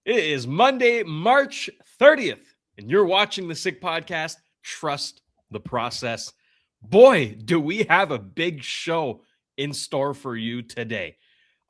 It is Monday, March 30th, and you're watching the Sick Podcast. Trust the process. Boy, do we have a big show in store for you today.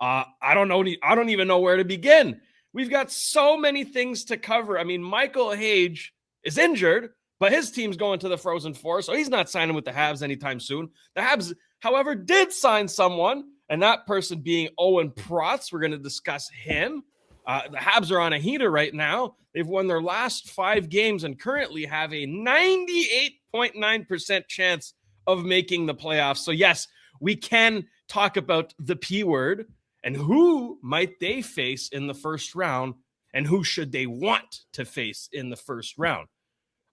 I don't even know where to begin. We've got so many things to cover. I mean, Michael Hage is injured, but his team's going to the Frozen Four, so he's not signing with the Habs anytime soon. The Habs, however, did sign someone, and that person being Owen Protz. We're going to discuss him. The Habs are on a heater right now. They've won their last 5 games and currently have a 98.9% chance of making the playoffs. So yes, we can talk about the P word and who might they face in the first round and who should they want to face in the first round.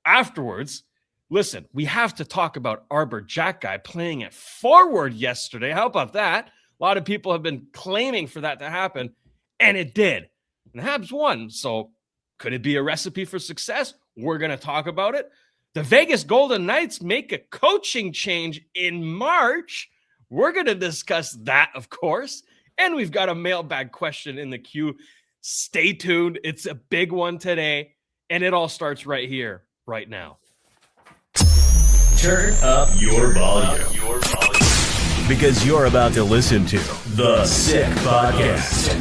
Afterwards, listen, we have to talk about Arber Xhekaj playing at forward yesterday. How about that? A lot of people have been claiming for that to happen, and it did. And the Habs won. So could it be a recipe for success? We're going to talk about it. The Vegas Golden Knights make a coaching change in March. We're going to discuss that, of course. And we've got a mailbag question in the queue. Stay tuned. It's a big one today. And it all starts right here, right now. Turn up your volume. Because you're about to listen to The Sick Podcast.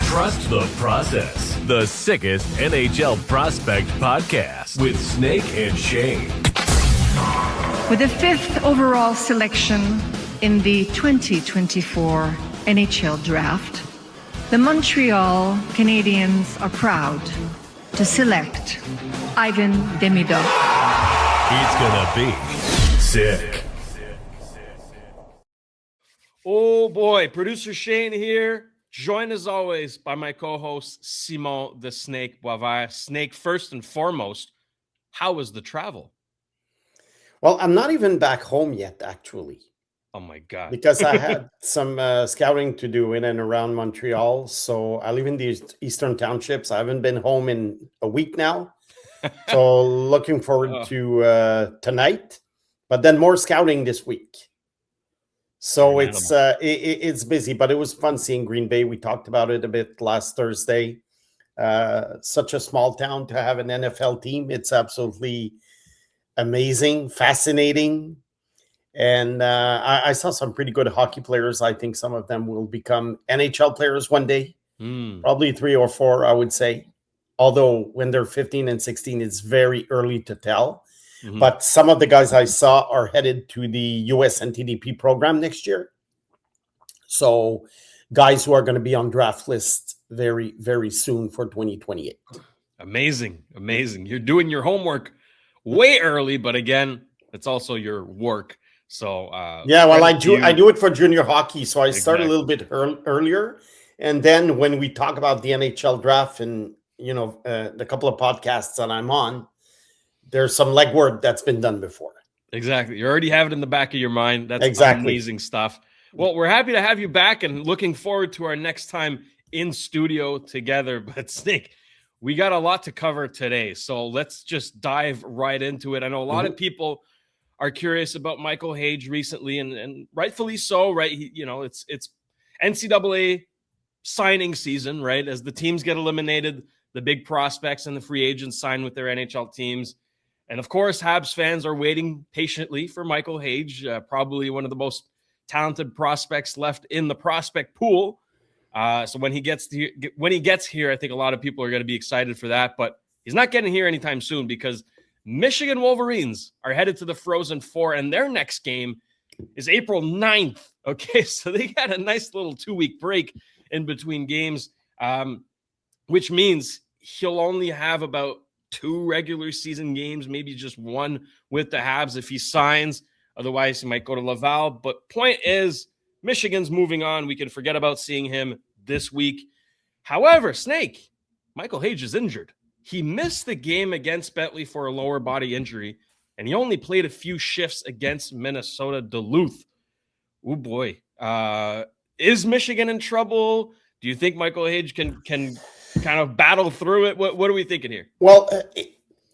Trust the process. The sickest NHL prospect podcast with Snake and Shane. With the 5th overall selection in the 2024 NHL Draft, the Montreal Canadiens are proud to select Ivan Demidov. It's gonna be sick. Oh boy, producer Shane here, joined as always by my co-host Simon the Snake Boisvert. Snake, first and foremost, how was the travel? Well, I'm not even back home yet, actually. Oh my God. Because I had some scouting to do in and around Montreal. So I live in the Eastern Townships. I haven't been home in a week now. So looking forward to tonight, but then more scouting this week. So it's busy, but it was fun seeing Green Bay. We talked about it a bit last Thursday. Such a small town to have an NFL team. It's absolutely amazing, fascinating. And I saw some pretty good hockey players. I think some of them will become NHL players one day. Probably 3 or 4, I would say. Although when they're 15 and 16, it's very early to tell. Mm-hmm. But some of the guys I saw are headed to the US NTDP program next year. So guys who are going to be on draft lists very, very soon for 2028. Amazing. You're doing your homework way early, but again, it's also your work. So yeah, well, I do it for junior hockey, so I start a little bit earlier. And then when we talk about the NHL draft and the couple of podcasts that I'm on, there's some legwork that's been done before. Exactly. You already have it in the back of your mind. That's amazing stuff. Well, we're happy to have you back and looking forward to our next time in studio together. But Snake, we got a lot to cover today. So let's just dive right into it. I know a lot of people are curious about Michael Hage recently, and rightfully so, right? It's NCAA signing season, right? As the teams get eliminated, the big prospects and the free agents sign with their NHL teams. And of course, Habs fans are waiting patiently for Michael Hage, probably one of the most talented prospects left in the prospect pool. So when he gets here, I think a lot of people are going to be excited for that. But he's not getting here anytime soon because Michigan Wolverines are headed to the Frozen Four, and their next game is April 9th. Okay, so they got a nice little 2-week break in between games. Which means he'll only have about 2 regular season games, maybe just 1 with the Habs if he signs. Otherwise, he might go to Laval. But point is, Michigan's moving on. We can forget about seeing him this week. However, Snake, Michael Hage is injured. He missed the game against Bentley for a lower body injury, and he only played a few shifts against Minnesota Duluth. Oh, boy. Is Michigan in trouble? Do you think Michael Hage can kind of battle through it? What are we thinking here? Well,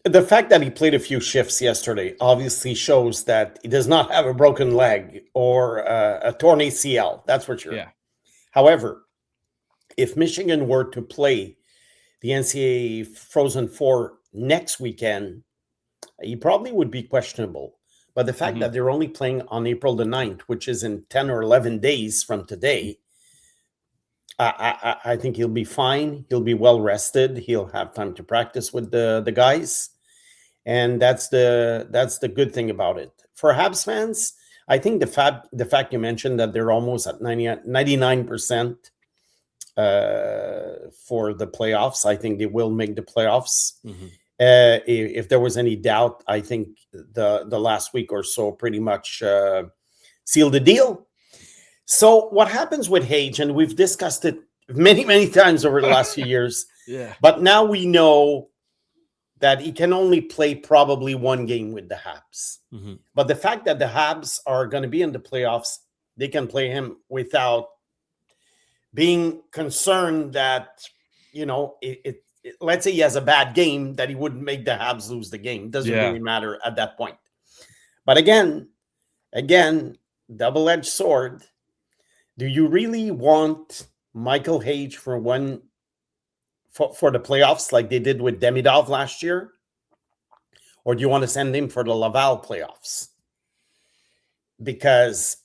the fact that he played a few shifts yesterday obviously shows that he does not have a broken leg or a torn ACL. That's for sure. Yeah. However, if Michigan were to play the NCAA Frozen Four next weekend, he probably would be questionable. But the fact that they're only playing on April the 9th, which is in 10 or 11 days from today, I think he'll be fine. He'll be well rested. He'll have time to practice with the guys. And that's the good thing about it. For Habs fans, I think the fact you mentioned that they're almost at 99% for the playoffs, I think they will make the playoffs. If there was any doubt, I think the last week or so pretty much sealed the deal. So what happens with Hage, and we've discussed it many, many times over the last few years, but now we know that he can only play probably one game with the Habs. But the fact that the Habs are going to be in the playoffs, they can play him without being concerned that, let's say he has a bad game, that he wouldn't make the Habs lose the game. Doesn't really matter at that point. But again, double-edged sword. Do you really want Michael Hage for the playoffs like they did with Demidov last year? Or do you want to send him for the Laval playoffs? Because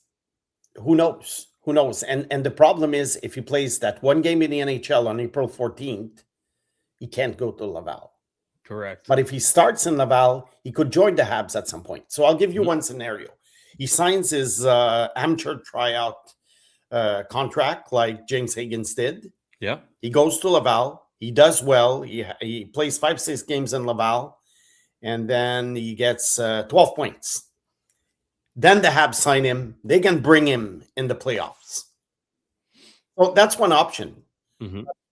who knows? Who knows? And the problem is, if he plays that one game in the NHL on April 14th, he can't go to Laval. Correct. But if he starts in Laval, he could join the Habs at some point. So I'll give you one scenario. He signs his amateur tryout contract like James Higgins did. Yeah. He goes to Laval. He does well. He plays 5-6 games in Laval. And then he gets 12 points. Then the Habs sign him. They can bring him in the playoffs. Well, that's one option.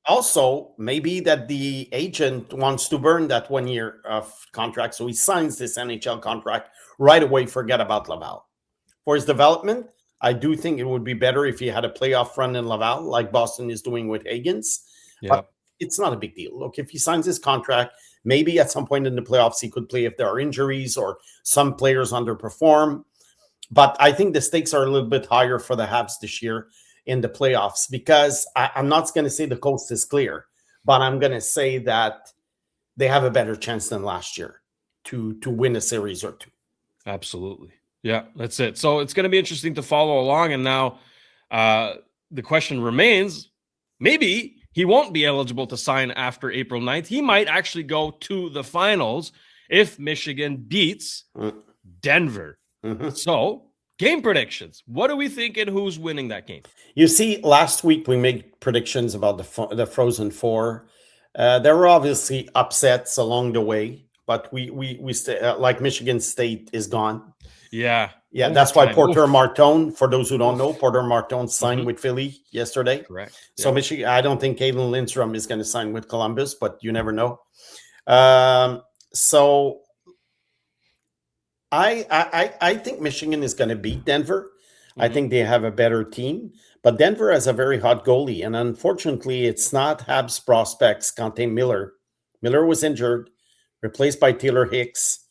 Also, maybe that the agent wants to burn that 1 year of contract. So he signs this NHL contract right away. Forget about Laval. For his development, I do think it would be better if he had a playoff run in Laval, like Boston is doing with Higgins. But it's not a big deal. Look, if he signs his contract, maybe at some point in the playoffs, he could play if there are injuries or some players underperform. But I think the stakes are a little bit higher for the Habs this year in the playoffs, because I'm not going to say the coast is clear, but I'm going to say that they have a better chance than last year to win a series or two. Absolutely. Yeah, that's it. So it's going to be interesting to follow along. And now the question remains, maybe he won't be eligible to sign after April 9th. He might actually go to the finals if Michigan beats Denver. So, game predictions. What do we think and who's winning that game? You see, last week we made predictions about the Frozen Four. There were obviously upsets along the way, but we like Michigan State is gone. Yeah. That's why Porter Martone, for those who don't know, Porter Martone signed with Philly yesterday. Correct. So Michigan, I don't think Caden Lindstrom is going to sign with Columbus, but you never know. So I think Michigan is going to beat Denver. I think they have a better team, but Denver has a very hot goalie, and unfortunately, it's not Habs prospects. Quentin Miller was injured, replaced by Taylor Hicks.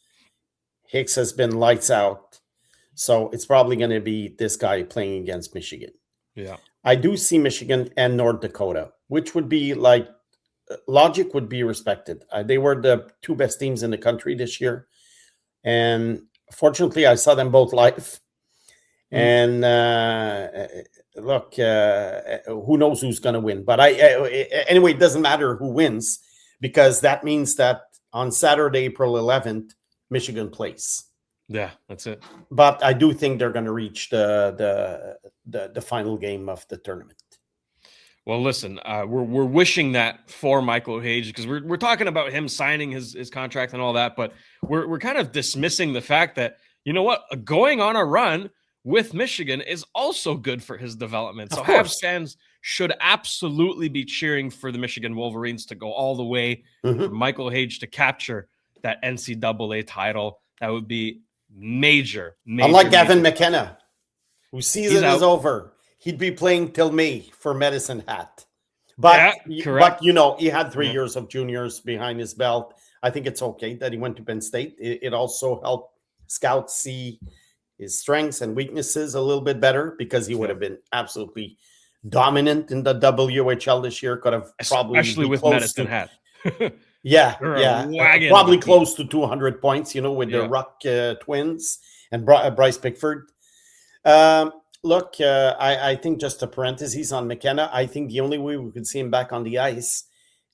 Hicks has been lights out, so it's probably going to be this guy playing against Michigan. Yeah, I do see Michigan and North Dakota, which would be like logic would be respected. They were the two best teams in the country this year. And fortunately, I saw them both live. And look, who knows who's going to win? But anyway, it doesn't matter who wins, because that means that on Saturday, April 11th, Michigan plays. Yeah, that's it. But I do think they're going to reach the final game of the tournament. Well, listen, we're wishing that for Michael Hage, because we're talking about him signing his contract and all that, but we're kind of dismissing the fact that, you know what, going on a run with Michigan is also good for his development. So Habs fans should absolutely be cheering for the Michigan Wolverines to go all the way, for Michael Hage to capture that NCAA title. That would be major. Unlike Gavin McKenna, whose season is over. He'd be playing till May for Medicine Hat. But he had 3 years of juniors behind his belt. I think it's okay that he went to Penn State. It also helped scouts see his strengths and weaknesses a little bit better, because he would have been absolutely dominant in the WHL this year. Could have probably, especially with Medicine Hat. Yeah, probably close to 200 points, with the Ruck twins and Bryce Pickford. Look, I think just a parenthesis on McKenna. I think the only way we could see him back on the ice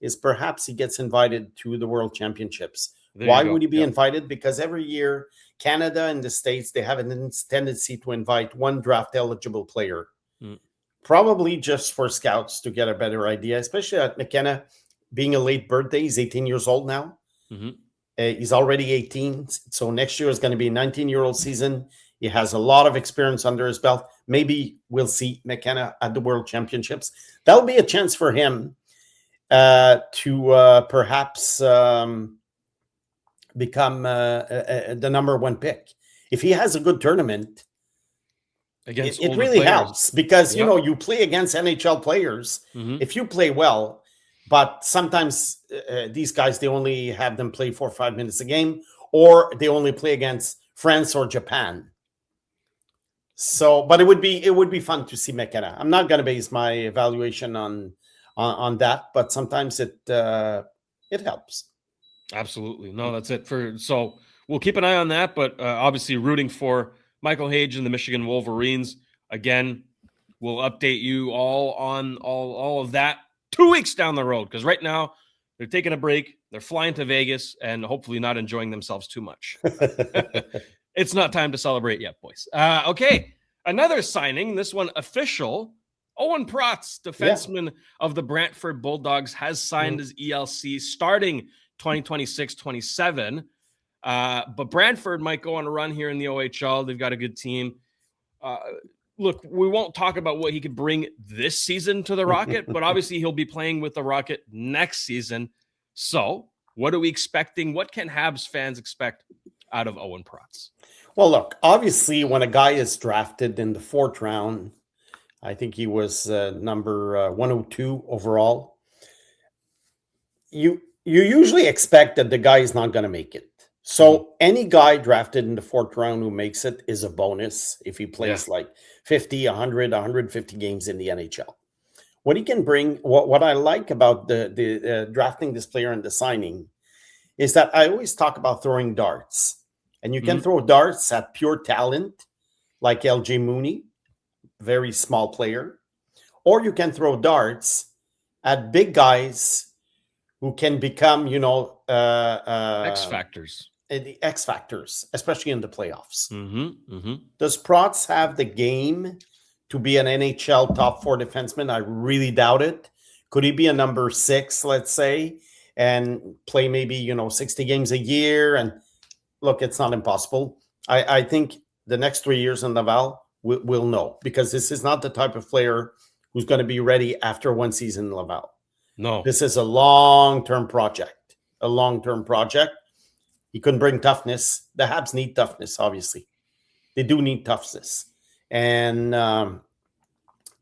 is perhaps he gets invited to the World Championships. Why would he be invited? Because every year, Canada and the States, they have a tendency to invite one draft-eligible player, probably just for scouts to get a better idea, especially at McKenna being a late birthday. He's 18 years old now. He's already 18, so next year is going to be a 19-year-old season. He has a lot of experience under his belt. Maybe we'll see McKenna at the World Championships. That'll be a chance for him to perhaps become the number one pick. If he has a good tournament, it really helps because, you play against NHL players. If you play well, but sometimes these guys, they only have them play 4 or 5 minutes a game, or they only play against France or Japan. So, but it would be fun to see McKenna. I'm not going to base my evaluation on that, but sometimes it helps. Absolutely. No, that's it. So we'll keep an eye on that, but obviously rooting for Michael Hage and the Michigan Wolverines. Again, we'll update you all on all of that 2 weeks down the road, because right now they're taking a break. They're flying to Vegas and hopefully not enjoying themselves too much. It's not time to celebrate yet, boys. Okay, another signing, this one official. Owen Protz, defenseman of the Brantford Bulldogs, has signed his ELC starting 2026-27. But Brantford might go on a run here in the OHL. They've got a good team. Look, we won't talk about what he could bring this season to the Rocket, but obviously he'll be playing with the Rocket next season. So what are we expecting? What can Habs fans expect out of Owen Protz? Well, look, obviously when a guy is drafted in the 4th round, I think he was number 102 overall, you usually expect that the guy is not going to make it. So any guy drafted in the 4th round who makes it is a bonus if he plays like 50, 100, 150 games in the NHL. What he can bring, what I like about the drafting this player and the signing is that I always talk about throwing darts. And you can throw darts at pure talent like LJ Mooney, very small player. Or you can throw darts at big guys who can become, X factors. The X factors, especially in the playoffs. Does Protz have the game to be an NHL top 4 defenseman? I really doubt it. Could he be a number 6, let's say, and play maybe, 60 games a year? And look, it's not impossible. I think the next 3 years in Laval, we'll know, because this is not the type of player who's going to be ready after 1 season in Laval. No. This is a long-term project. He couldn't bring toughness. The Habs need toughness, obviously. They do need toughness. And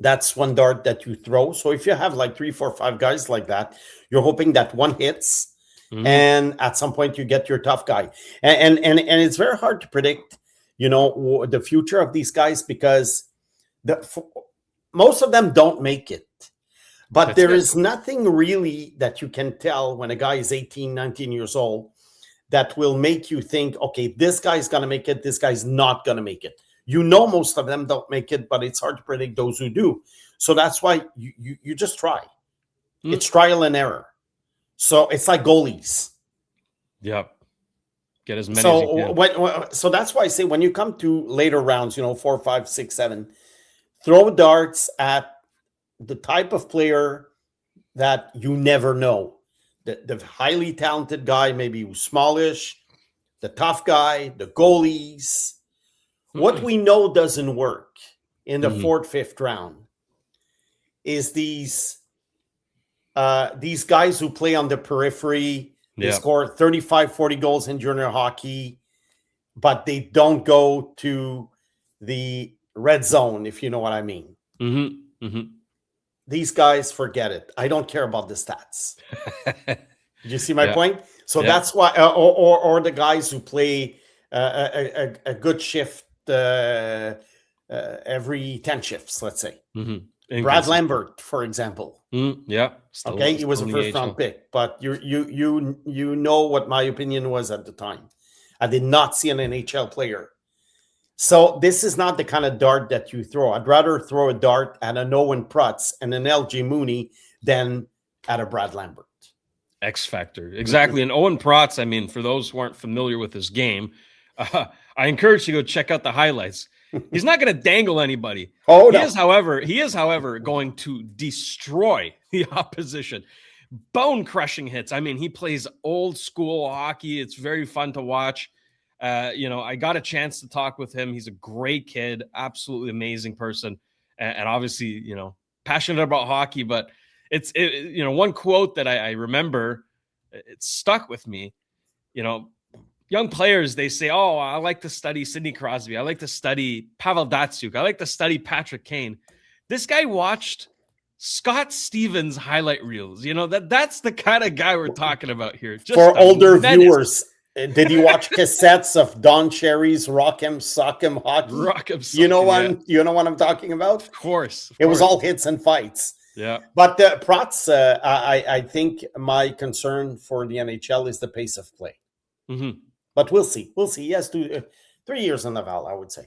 that's one dart that you throw. So if you have like 3, 4, 5 guys like that, you're hoping that one hits, and at some point you get your tough guy. And it's very hard to predict, the future of these guys, because most of them don't make it. But there is nothing really that you can tell when a guy is 18, 19 years old that will make you think, okay, this guy's going to make it, this guy's not going to make it. Most of them don't make it, but it's hard to predict those who do. So that's why you just try. It's trial and error. So it's like goalies. Yep. Get as many as you can. So that's why I say when you come to later rounds, 4, 5, 6, 7, throw darts at the type of player that you never know. The highly talented guy, maybe who's smallish, the tough guy, the goalies. What we know doesn't work in the 4th, 5th round is these guys who play on the periphery. They score 35, 40 goals in junior hockey, but they don't go to the red zone, if you know what I mean. These guys, forget it. I don't care about the stats. Did you see my point? So that's why, or the guys who play a good shift every 10 shifts, let's say. Brad Lambert, for example. Yeah. Okay, he was a first-round pick, but you know what my opinion was at the time. I did not see an NHL player. So this is not the kind of dart that you throw. I'd rather throw a dart at an Owen Protz and an LG Mooney than at a Brad Lambert. X factor. Exactly. And Owen Protz, I mean, for those who aren't familiar with his game, I encourage you to go check out the highlights. He's not going to dangle anybody. Oh, he no. He is, however, going to destroy the opposition. Bone-crushing hits. I mean, he plays old school hockey. It's very fun to watch. I got a chance to talk with him. He's a great kid, absolutely amazing person, and obviously, passionate about hockey. But it's one quote that I remember, it stuck with me. Young players, they say, "Oh, I like to study Sidney Crosby. I like to study Pavel Datsyuk. I like to study Patrick Kane." This guy watched Scott Stevens highlight reels. That's the kind of guy we're talking about here. Just for older viewers. Did you watch cassettes of Don Cherry's Rock'em Sock'em Hockey? Rock'em Sock'em, you know what I'm talking about? Of course. It was all hits and fights. Yeah. But Protz, I think my concern for the NHL is the pace of play. Mm-hmm. But we'll see. He has 3 years in Laval, I would say.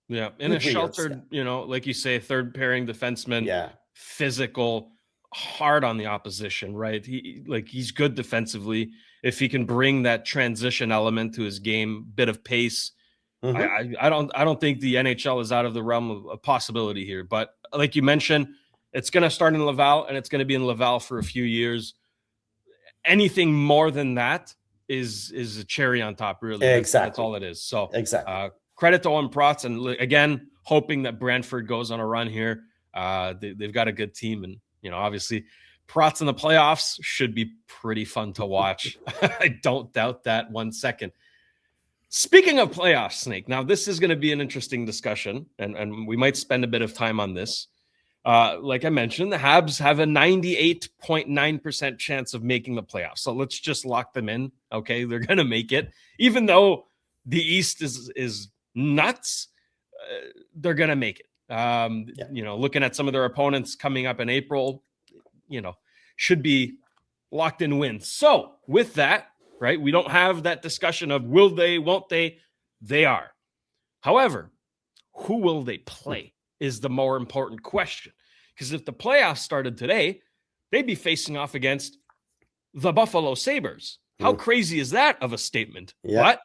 Yeah. In a sheltered, like you say, third pairing defenseman. Yeah. Physical, hard on the opposition, right? He's good defensively. If he can bring that transition element to his game, bit of pace, I don't think the NHL is out of the realm of a possibility here. But like you mentioned, it's going to start in Laval, and it's going to be in Laval for a few years. Anything more than that is a cherry on top, really. Exactly. That's all it is. So exactly. Credit to Owen Protz, and again, hoping that Brantford goes on a run here. They've got a good team, and obviously Protz in the playoffs should be pretty fun to watch. I don't doubt that 1 second. Speaking of playoffs, Snake, now this is going to be an interesting discussion, and we might spend a bit of time on this. Like I mentioned, the Habs have a 98.9% chance of making the playoffs. So let's just lock them in. Okay, they're going to make it. Even though the East is nuts, they're going to make it. Looking at some of their opponents coming up in April, should be locked in wins. So with that, right, we don't have that discussion of will they, won't they? They are. However, who will they play is the more important question. Because if the playoffs started today, they'd be facing off against the Buffalo Sabres. How crazy is that of a statement? Yeah. But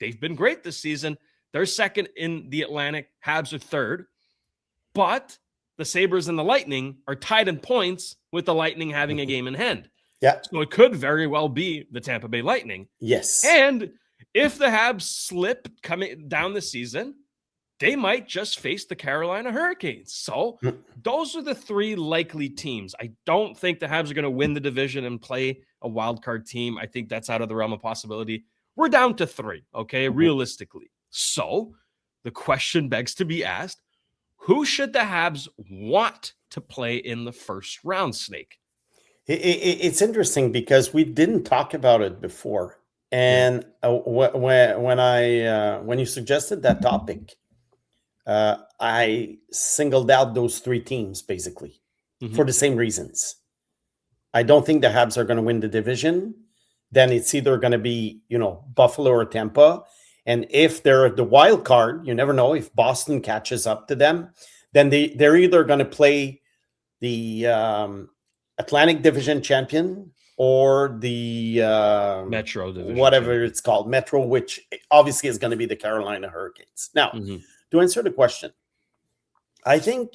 they've been great this season. They're second in the Atlantic. Habs are third. But the Sabres and the Lightning are tied in points with the Lightning having a game in hand. Yeah. So it could very well be the Tampa Bay Lightning. Yes. And if the Habs slip coming down the season, they might just face the Carolina Hurricanes. So those are the 3 likely teams. I don't think the Habs are going to win the division and play a wild card team. I think that's out of the realm of possibility. We're down to 3, okay, realistically. So the question begs to be asked, who should the Habs want to play in the first round, Snake? It's interesting because we didn't talk about it before. And when you suggested that topic, I singled out those 3 teams basically for the same reasons. I don't think the Habs are going to win the division. Then it's either going to be, Buffalo or Tampa. And if they're the wild card, you never know if Boston catches up to them, then they're either going to play the Atlantic Division champion or the Metro Division, whatever it's called, Metro, which obviously is going to be the Carolina Hurricanes. Now, to answer the question, I think,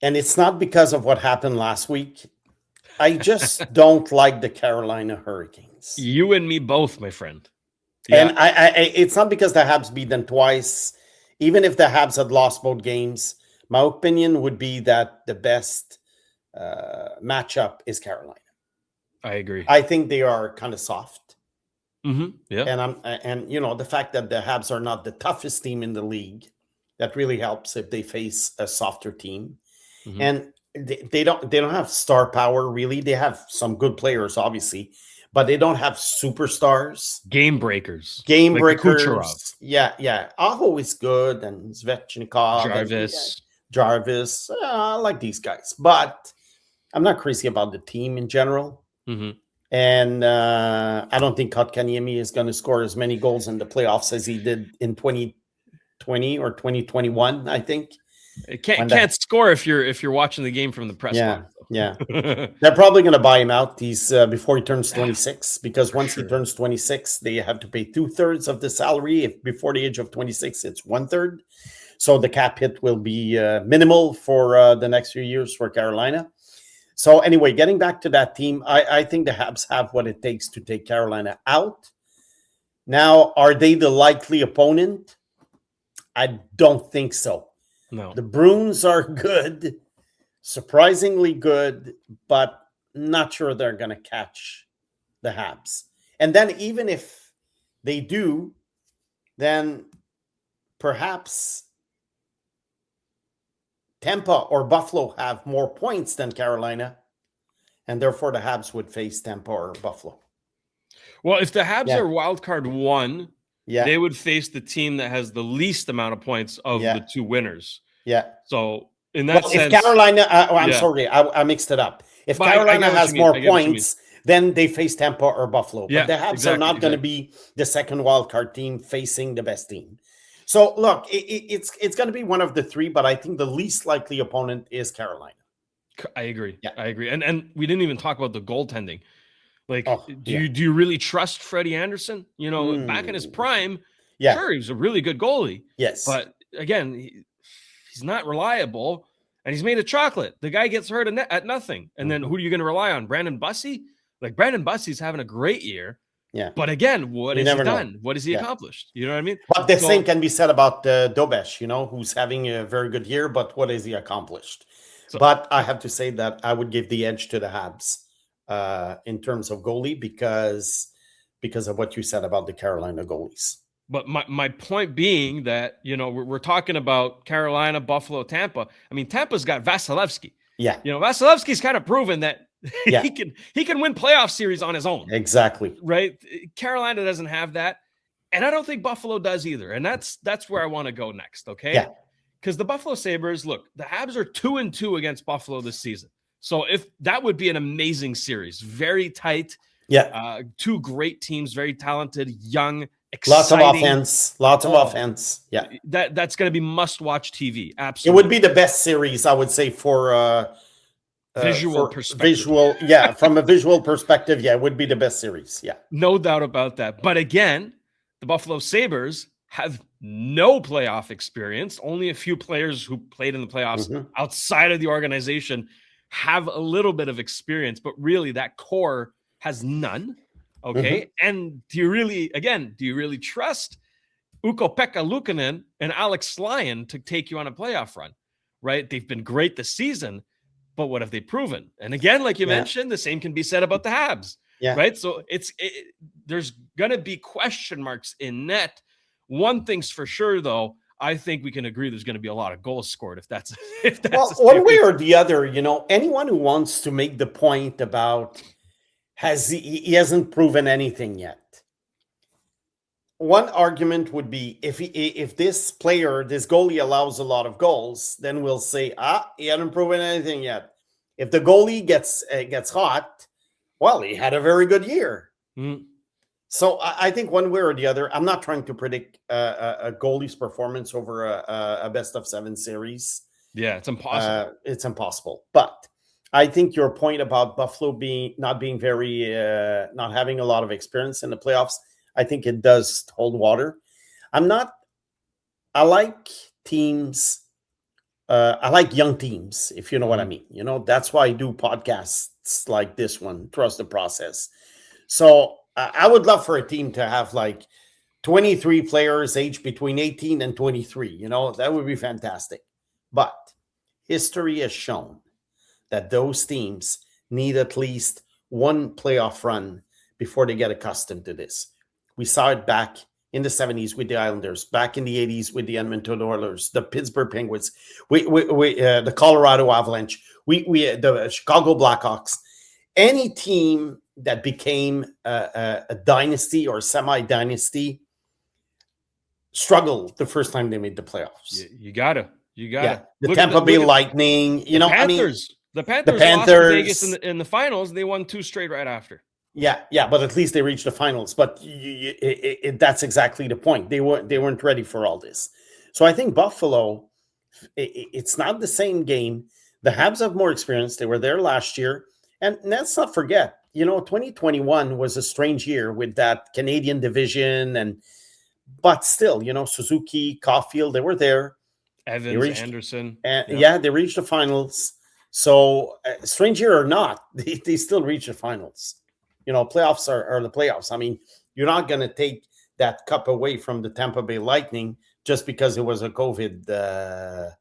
and it's not because of what happened last week, I just don't like the Carolina Hurricanes. You and me both, my friend. Yeah. And I it's not because the Habs beat them twice. Even if the Habs had lost both games, my opinion would be that the best matchup is Carolina. I agree. I think they are kind of soft. Yeah. And the fact that the Habs are not the toughest team in the league, that really helps if they face a softer team. And they don't have star power really. They have some good players, obviously, but they don't have superstars. Game breakers. Like Kucherov. Yeah. Aho is good, and Svechnikov. Jarvis. Jarvis. I like these guys, but I'm not crazy about the team in general. Mm-hmm. And I don't think Kotkaniemi is going to score as many goals in the playoffs as he did in 2020 or 2021, I think. It can't score if you're watching the game from the press box. Yeah. They're probably going to buy him out before he turns 26, because once he turns 26, they have to pay 2/3 of the salary. If before the age of 26, it's 1/3. So the cap hit will be minimal for the next few years for Carolina. So anyway, getting back to that team, I think the Habs have what it takes to take Carolina out. Now, are they the likely opponent? I don't think so. No. The Bruins are good, surprisingly good, but not sure they're going to catch the Habs. And then even if they do, then perhaps Tampa or Buffalo have more points than Carolina, and therefore the Habs would face Tampa or Buffalo. Well, if the Habs are wild card 1, they would face the team that has the least amount of points of the 2 winners. Yeah. So in that sense, if Carolina, I'm sorry, I mixed it up. If Carolina has more points, then they face Tampa or Buffalo. But the Habs are not going to be the second wild card team facing the best team. So look, it's going to be one of the 3, but I think the least likely opponent is Carolina. I agree. Yeah. I agree. And we didn't even talk about the goaltending. Like, do you really trust Freddie Anderson? You know, back in his prime, sure, he was a really good goalie. Yes. But again, he's not reliable, and he's made of chocolate. The guy gets hurt at nothing. And then who are you going to rely on? Brandon Bussey? Like, Brandon Bussey's having a great year. Yeah. But again, what has he done? What has he accomplished? You know what I mean? But the same can be said about Dobesh, who's having a very good year, but what has he accomplished? But I have to say that I would give the edge to the Habs in terms of goalie because of what you said about the Carolina goalies. But my point being that, we're talking about Carolina, Buffalo, Tampa. I mean, Tampa's got Vasilevsky. Yeah. Vasilevsky's kind of proven that he can win playoff series on his own. Exactly. Right? Carolina doesn't have that. And I don't think Buffalo does either. And that's where I want to go next, okay? Yeah. Because the Buffalo Sabres, look, the Habs are 2-2 against Buffalo this season. So if that would be an amazing series, very tight. Yeah. 2 great teams, very talented, young, exciting. Lots of offense. Yeah. That's going to be must-watch TV. Absolutely. It would be the best series, I would say, for perspective. From a visual perspective, it would be the best series. Yeah. No doubt about that. But again, the Buffalo Sabres have no playoff experience. Only a few players who played in the playoffs outside of the organization have a little bit of experience, but really that core has none. Okay. And do you really trust Ukko-Pekka Luukkonen and Alex Lyon to take you on a playoff run? Right? They've been great this season, but what have they proven? And again, like you mentioned, the same can be said about the Habs. Yeah. Right. So there's going to be question marks in net. One thing's for sure, though, I think we can agree there's going to be a lot of goals scored if that's one way or the other. Anyone who wants to make the point about he hasn't proven anything yet. One argument would be if this goalie allows a lot of goals, then we'll say he hasn't proven anything yet. If the goalie gets hot, well, he had a very good year. So I think one way or the other, I'm not trying to predict a goalie's performance over a best of 7 series. Yeah, it's impossible. It's impossible. But I think your point about Buffalo not having a lot of experience in the playoffs, I think it does hold water. I like teams. I like young teams, if you know what I mean. That's why I do podcasts like this one, Trust the Process. So I would love for a team to have like 23 players aged between 18 and 23. That would be fantastic. But history has shown that those teams need at least one playoff run before they get accustomed to this. We saw it back in the 70s with the Islanders, back in the 80s with the Edmonton Oilers, the Pittsburgh Penguins, the Colorado Avalanche, the Chicago Blackhawks. Any team that became a dynasty or semi-dynasty struggled the first time they made the playoffs. You gotta. You got it. The Tampa Bay Lightning. You know, Panthers. The Panthers lost to Vegas in the finals. They won 2 straight right after. Yeah, but at least they reached the finals. But that's exactly the point. They weren't ready for all this. So I think Buffalo, it's not the same game. The Habs have more experience. They were there last year. And let's not forget, 2021 was a strange year with that Canadian division. But still, Suzuki, Caulfield, they were there. Evans, Anderson. They reached the finals. So, strange year or not, they still reach the finals. Playoffs are the playoffs. I mean, you're not going to take that cup away from the Tampa Bay Lightning just because it was a COVID,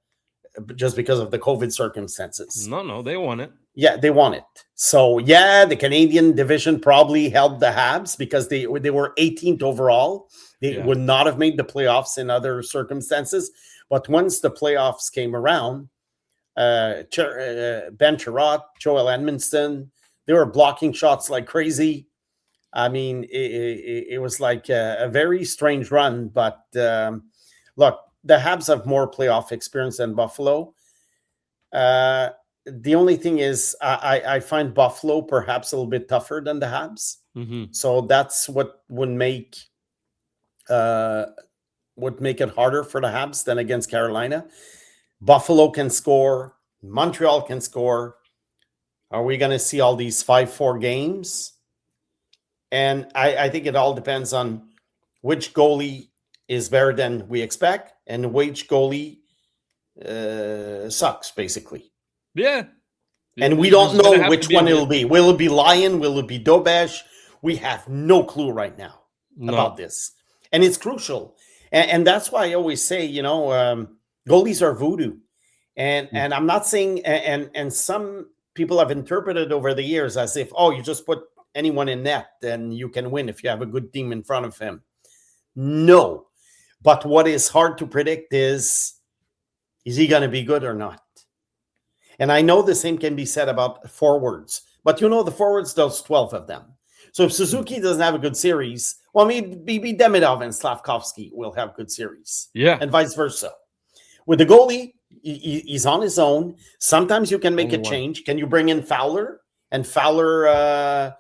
just because of the COVID circumstances. No, they won it. Yeah, they won it. So, the Canadian division probably helped the Habs because they were 18th overall. They would not have made the playoffs in other circumstances. But once the playoffs came around, Ben Chirot, Joel Edmondson, they were blocking shots like crazy. I mean, it was like a very strange run. But look, the Habs have more playoff experience than Buffalo. The only thing is I find Buffalo perhaps a little bit tougher than the Habs. Mm-hmm. So that's what would make it harder for the Habs than against Carolina. Buffalo can score. Montreal can score. Are we going to see all these 5-4 games? And I think it all depends on which goalie is better than we expect and which goalie sucks, basically. Yeah. And we don't know which one it'll be. Will it be Lyon? Will it be Dobesh? We have no clue right now about this. And it's crucial. And that's why I always say, goalies are voodoo. And I'm not saying, and some people have interpreted over the years as if, you just put anyone in net, then you can win if you have a good team in front of him. No. But what is hard to predict is he going to be good or not? And I know the same can be said about forwards. But the forwards, there's 12 of them. So if Suzuki doesn't have a good series, well, maybe Demidov and Slavkovsky will have good series. Yeah. And vice versa. With the goalie, he's on his own. Sometimes you can make a change. Can you bring in Fowler? And Fowler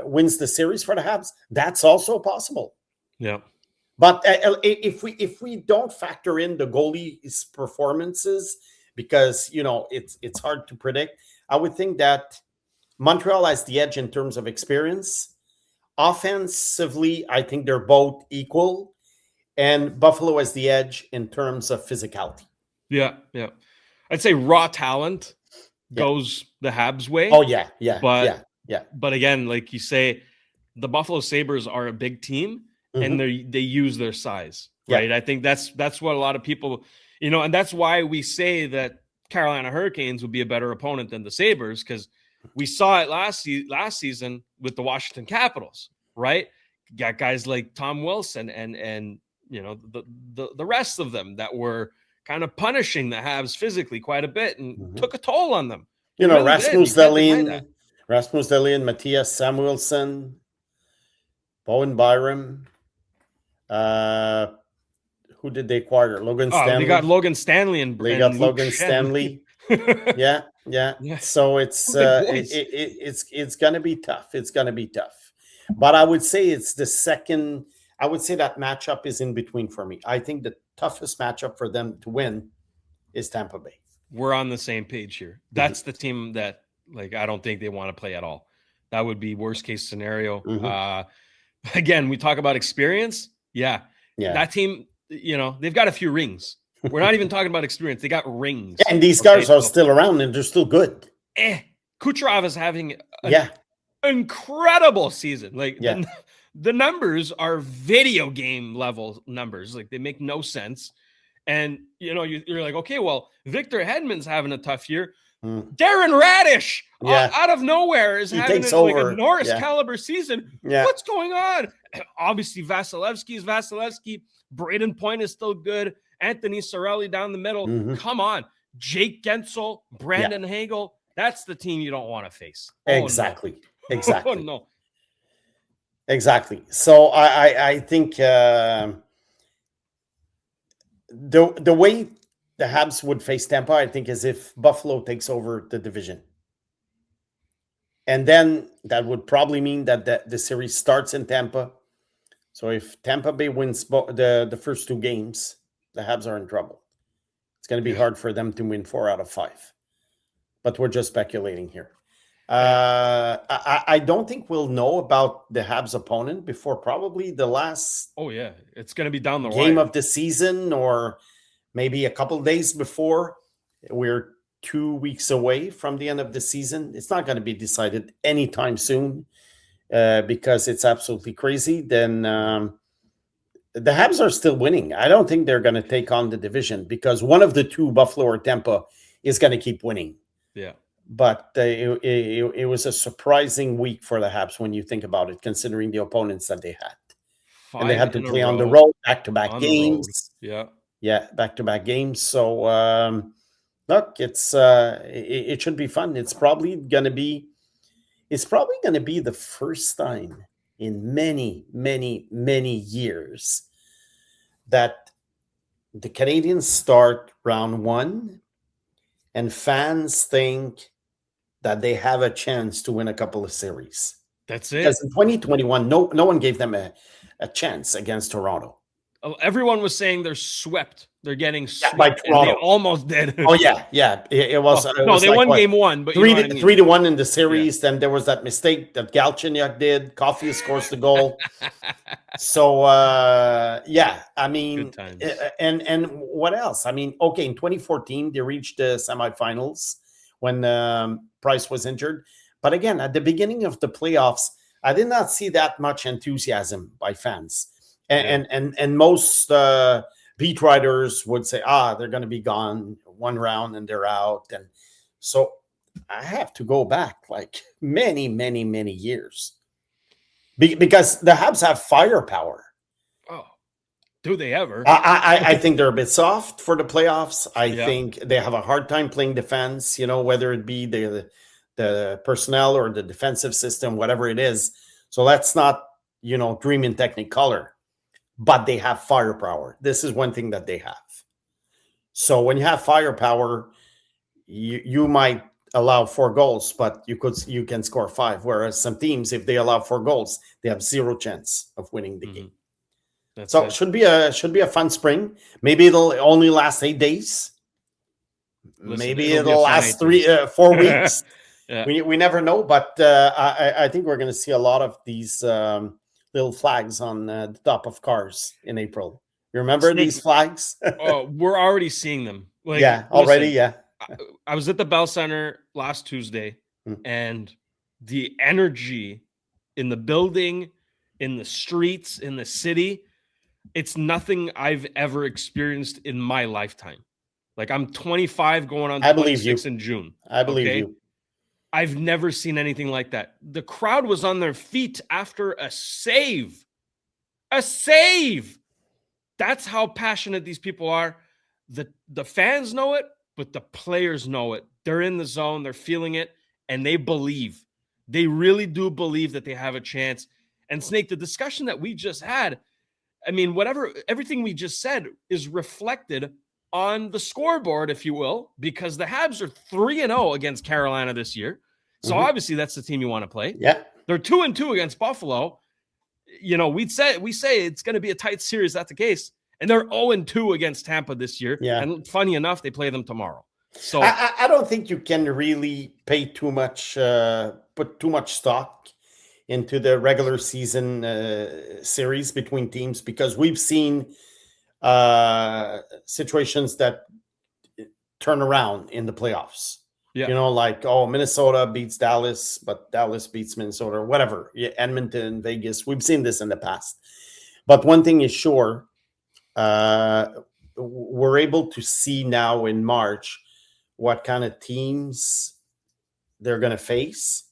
wins the series for the Habs? That's also possible. Yeah. But if we don't factor in the goalie's performances, because, it's hard to predict, I would think that Montreal has the edge in terms of experience. Offensively, I think they're both equal. And Buffalo has the edge in terms of physicality. Yeah. I'd say raw talent goes the Habs' way. Oh, yeah. But again, like you say, the Buffalo Sabres are a big team, and they use their size, right? I think that's what a lot of people, and that's why we say that Carolina Hurricanes would be a better opponent than the Sabres, because we saw it last season with the Washington Capitals, right? You got guys like Tom Wilson and the rest of them that were kind of punishing the Habs physically quite a bit and took a toll on them. Rasmus Dahlin, Matthias Samuelsson, Bowen Byram. Who did they acquire? Logan Stanley. They got Logan Stanley and they got Logan Stanley. Yeah. So it's gonna be tough. It's gonna be tough. But I would say it's the second. I would say that matchup is in between for me. I think the toughest matchup for them to win is Tampa Bay. We're on the same page here. That's the team that, I don't think they want to play at all. That would be worst case scenario. Again, we talk about experience. Yeah. That team, they've got a few rings. We're not even talking about experience. They got rings. And these guys are still around and they're still good. Kucherov is having an incredible season. The numbers are video game level numbers. They make no sense. And, you're like, okay, well, Victor Hedman's having a tough year. Darren Radish out of nowhere is having a Norris caliber season. What's going on? Obviously, Vasilevsky is Vasilevsky. Braden Point is still good. Anthony Cirelli down the middle. Come on. Jake Gensel, Brandon Hagel. That's the team you don't want to face. Exactly. Oh, no. Exactly. So I think the way the Habs would face Tampa, I think, is if Buffalo takes over the division. And then that would probably mean that the series starts in Tampa. So if Tampa Bay wins the first 2 games, the Habs are in trouble. It's going to be hard for them to win 4 out of 5. But we're just speculating here. I don't think we'll know about the Habs opponent before probably the last. Oh yeah, it's going to be down the game wire. of the season, or maybe a couple days before. We're 2 weeks away from the end of the season. It's not going to be decided anytime soon because it's absolutely crazy. Then the Habs are still winning. I don't think they're going to take on the division because one of the 2, Buffalo or Tampa, is going to keep winning. Yeah. But it was a surprising week for the Habs when you think about it, considering the opponents that they had. And they had to play on the road, back-to-back games. Yeah, back-to-back games. So, look, it should be fun. It's probably going to be the first time in many, many, many years that the Canadiens start round 1 and fans think that they have a chance to win a couple of series. That's it. Because in 2021, no one gave them a chance against Toronto. Everyone was saying they're swept. They're getting swept by Toronto. They almost did. Oh yeah. It was. They won game 1, but 3-1 in the series. Then there was that mistake that Galchenyuk did. Coffey scores the goal. So I mean, good times. And what else? I mean, okay, in 2014 they reached the semifinals when Price was injured. But again, at the beginning of the playoffs, I did not see that much enthusiasm by fans. And most beat writers would say, they're going to be gone 1 round and they're out. And so I have to go back like many, many, many years because the Habs have firepower. Oh, do they ever? I think they're a bit soft for the playoffs. I think they have a hard time playing defense, whether it be the personnel or the defensive system, whatever it is. So let's not, dream in Technicolor. But they have firepower. This is one thing that they have. So when you have firepower, you might allow 4 goals, but you can score 5. Whereas some teams, if they allow 4 goals, they have 0 chance of winning the game. So it should be a fun spring. Maybe it'll only last 8 days. Maybe it'll last 4 weeks. We never know. But I think we're going to see a lot of these little flags on the top of cars in April. You remember these flags? We're already seeing them. Already. I was at the Bell Center last Tuesday, and the energy in the building, in the streets, in the city, it's nothing I've ever experienced in my lifetime. Like, I'm 25 going on 26 in June. I believe you. I've never seen anything like that. The crowd was on their feet after a save. A save! That's how passionate these people are. The fans know it, but the players know it. They're in the zone. They're feeling it, and they believe. They really do believe that they have a chance. And Snake, the discussion that we just had, I mean, everything we just said is reflected on the scoreboard, if you will, because the Habs are 3-0 against Carolina this year. So obviously that's the team you want to play. Yeah. They're 2-2 against Buffalo. We say it's going to be a tight series. That's the case. And they're 0-2 against Tampa this year. Yeah. And funny enough, they play them tomorrow. So I don't think you can really pay too much, put too much stock into the regular season series between teams, because we've seen situations that turn around in the playoffs. Yeah. Minnesota beats Dallas, but Dallas beats Minnesota, or whatever. Yeah, Edmonton, Vegas. We've seen this in the past. But one thing is sure, we're able to see now in March what kind of teams they're going to face.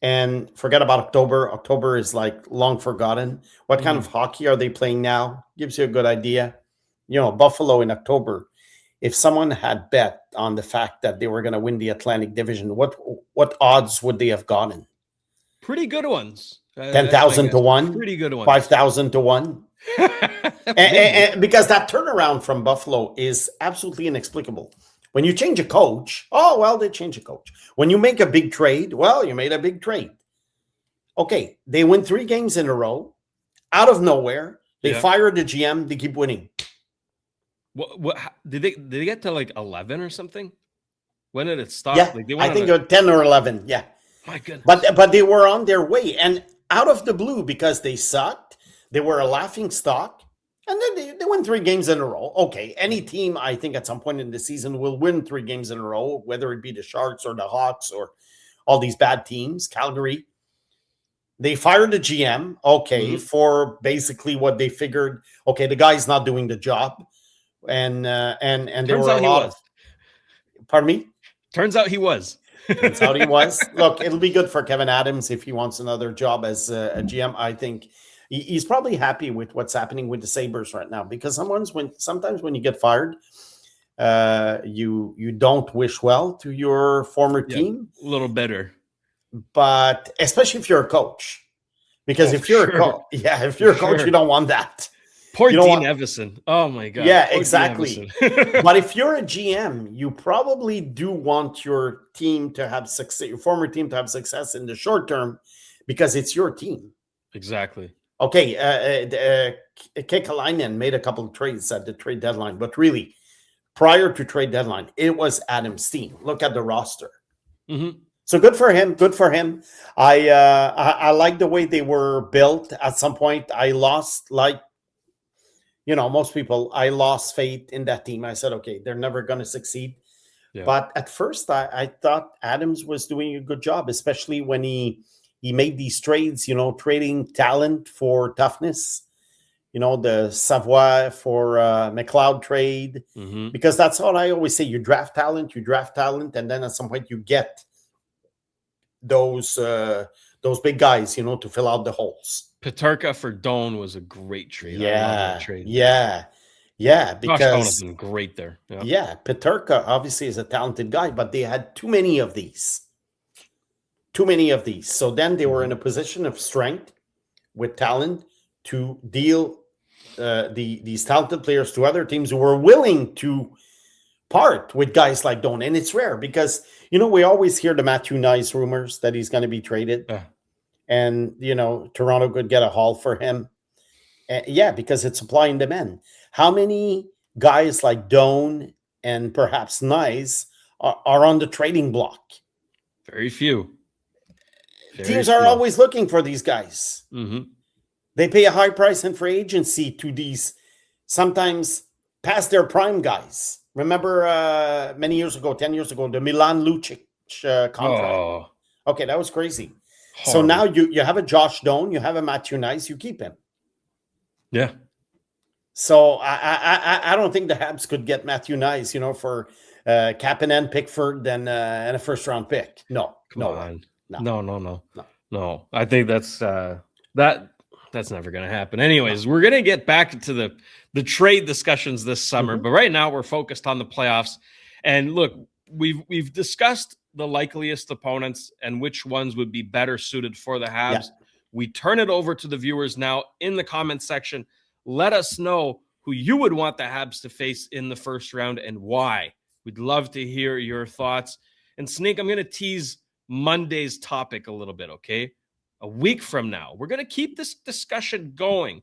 And forget about October. October is like long forgotten. What kind of hockey are they playing now? Gives you a good idea. Buffalo in October, if someone had bet on the fact that they were going to win the Atlantic Division, what odds would they have gotten? Pretty good ones. 10,000 to 1. Pretty good one. 5,000 to 1. and because that turnaround from Buffalo is absolutely inexplicable. When you change a coach, they change a coach. When you make a big trade, you made a big trade. Okay, they win 3 games in a row. Out of nowhere, they fire the GM. They keep winning. What did they get to like 11 or something? When did it stop? Yeah, I think they're 10 or 11. Yeah, my goodness. But they were on their way, and out of the blue, because they sucked, they were a laughing stock, and then they win 3 games in a row. Okay, any team, I think, at some point in the season will win 3 games in a row, whether it be the Sharks or the Hawks or all these bad teams. Calgary. They fired the GM, for basically what they figured. Okay, the guy's not doing the job, and there Turns were out a lot of. Pardon me. Turns out he was. Turns out he was. Look, it'll be good for Kevin Adams if he wants another job as a GM. I think he's probably happy with what's happening with the Sabres right now, because sometimes when you get fired, you don't wish well to your former team. A little better. But especially if you're a coach, because if you're a coach, you don't want that. Poor Dean Evison. Oh my God. Yeah, exactly. But if you're a GM, you probably do want your team to have success, your former team to have success in the short term, because it's your team. Exactly. Okay, Kekalainen made a couple of trades at the trade deadline, but really, prior to trade deadline, it was Adam's team. Look at the roster. Mm-hmm. So good for him. Good for him. I like the way they were built. At some point, I lost, most people, I lost faith in that team. I said, okay, they're never going to succeed. Yeah. But at first, I thought Adams was doing a good job, especially when he made these trades, trading talent for toughness. The Savoie for McLeod trade. Mm-hmm. Because that's all I always say. You draft talent, and then at some point you get those big guys, to fill out the holes. Peterka for Doan was a great trade. Yeah, because Doan has been great there. Yeah, Peterka obviously is a talented guy, but they had too many of these. So then they were in a position of strength with talent to deal these talented players to other teams who were willing to part with guys like Doan. And it's rare because, we always hear the Matthew Nice rumors that he's going to be traded. And, Toronto could get a haul for him. Because it's supply and demand. How many guys like Doan and perhaps Nice are on the trading block? Very few. Teams are always looking for these guys. Mm-hmm. They pay a high price in free agency to these sometimes past their prime guys. Remember many years ago, 10 years ago, the Milan Lucic contract. Okay, that was crazy. Horrible. So now you have a Josh Doan, you have a Matthew Nice, you keep him. Yeah. So I don't think the Habs could get Matthew Nice, for Kapanen, Pickford, and a first-round pick. No. Come on. No. I think that's never going to happen. Anyways, we're going to get back to the trade discussions this summer, but right now we're focused on the playoffs. And look, we've discussed the likeliest opponents and which ones would be better suited for the Habs. Yeah. We turn it over to the viewers now in the comment section. Let us know who you would want the Habs to face in the first round and why. We'd love to hear your thoughts. And Snake, I'm going to tease Monday's topic a little bit, okay? A week from now, we're going to keep this discussion going,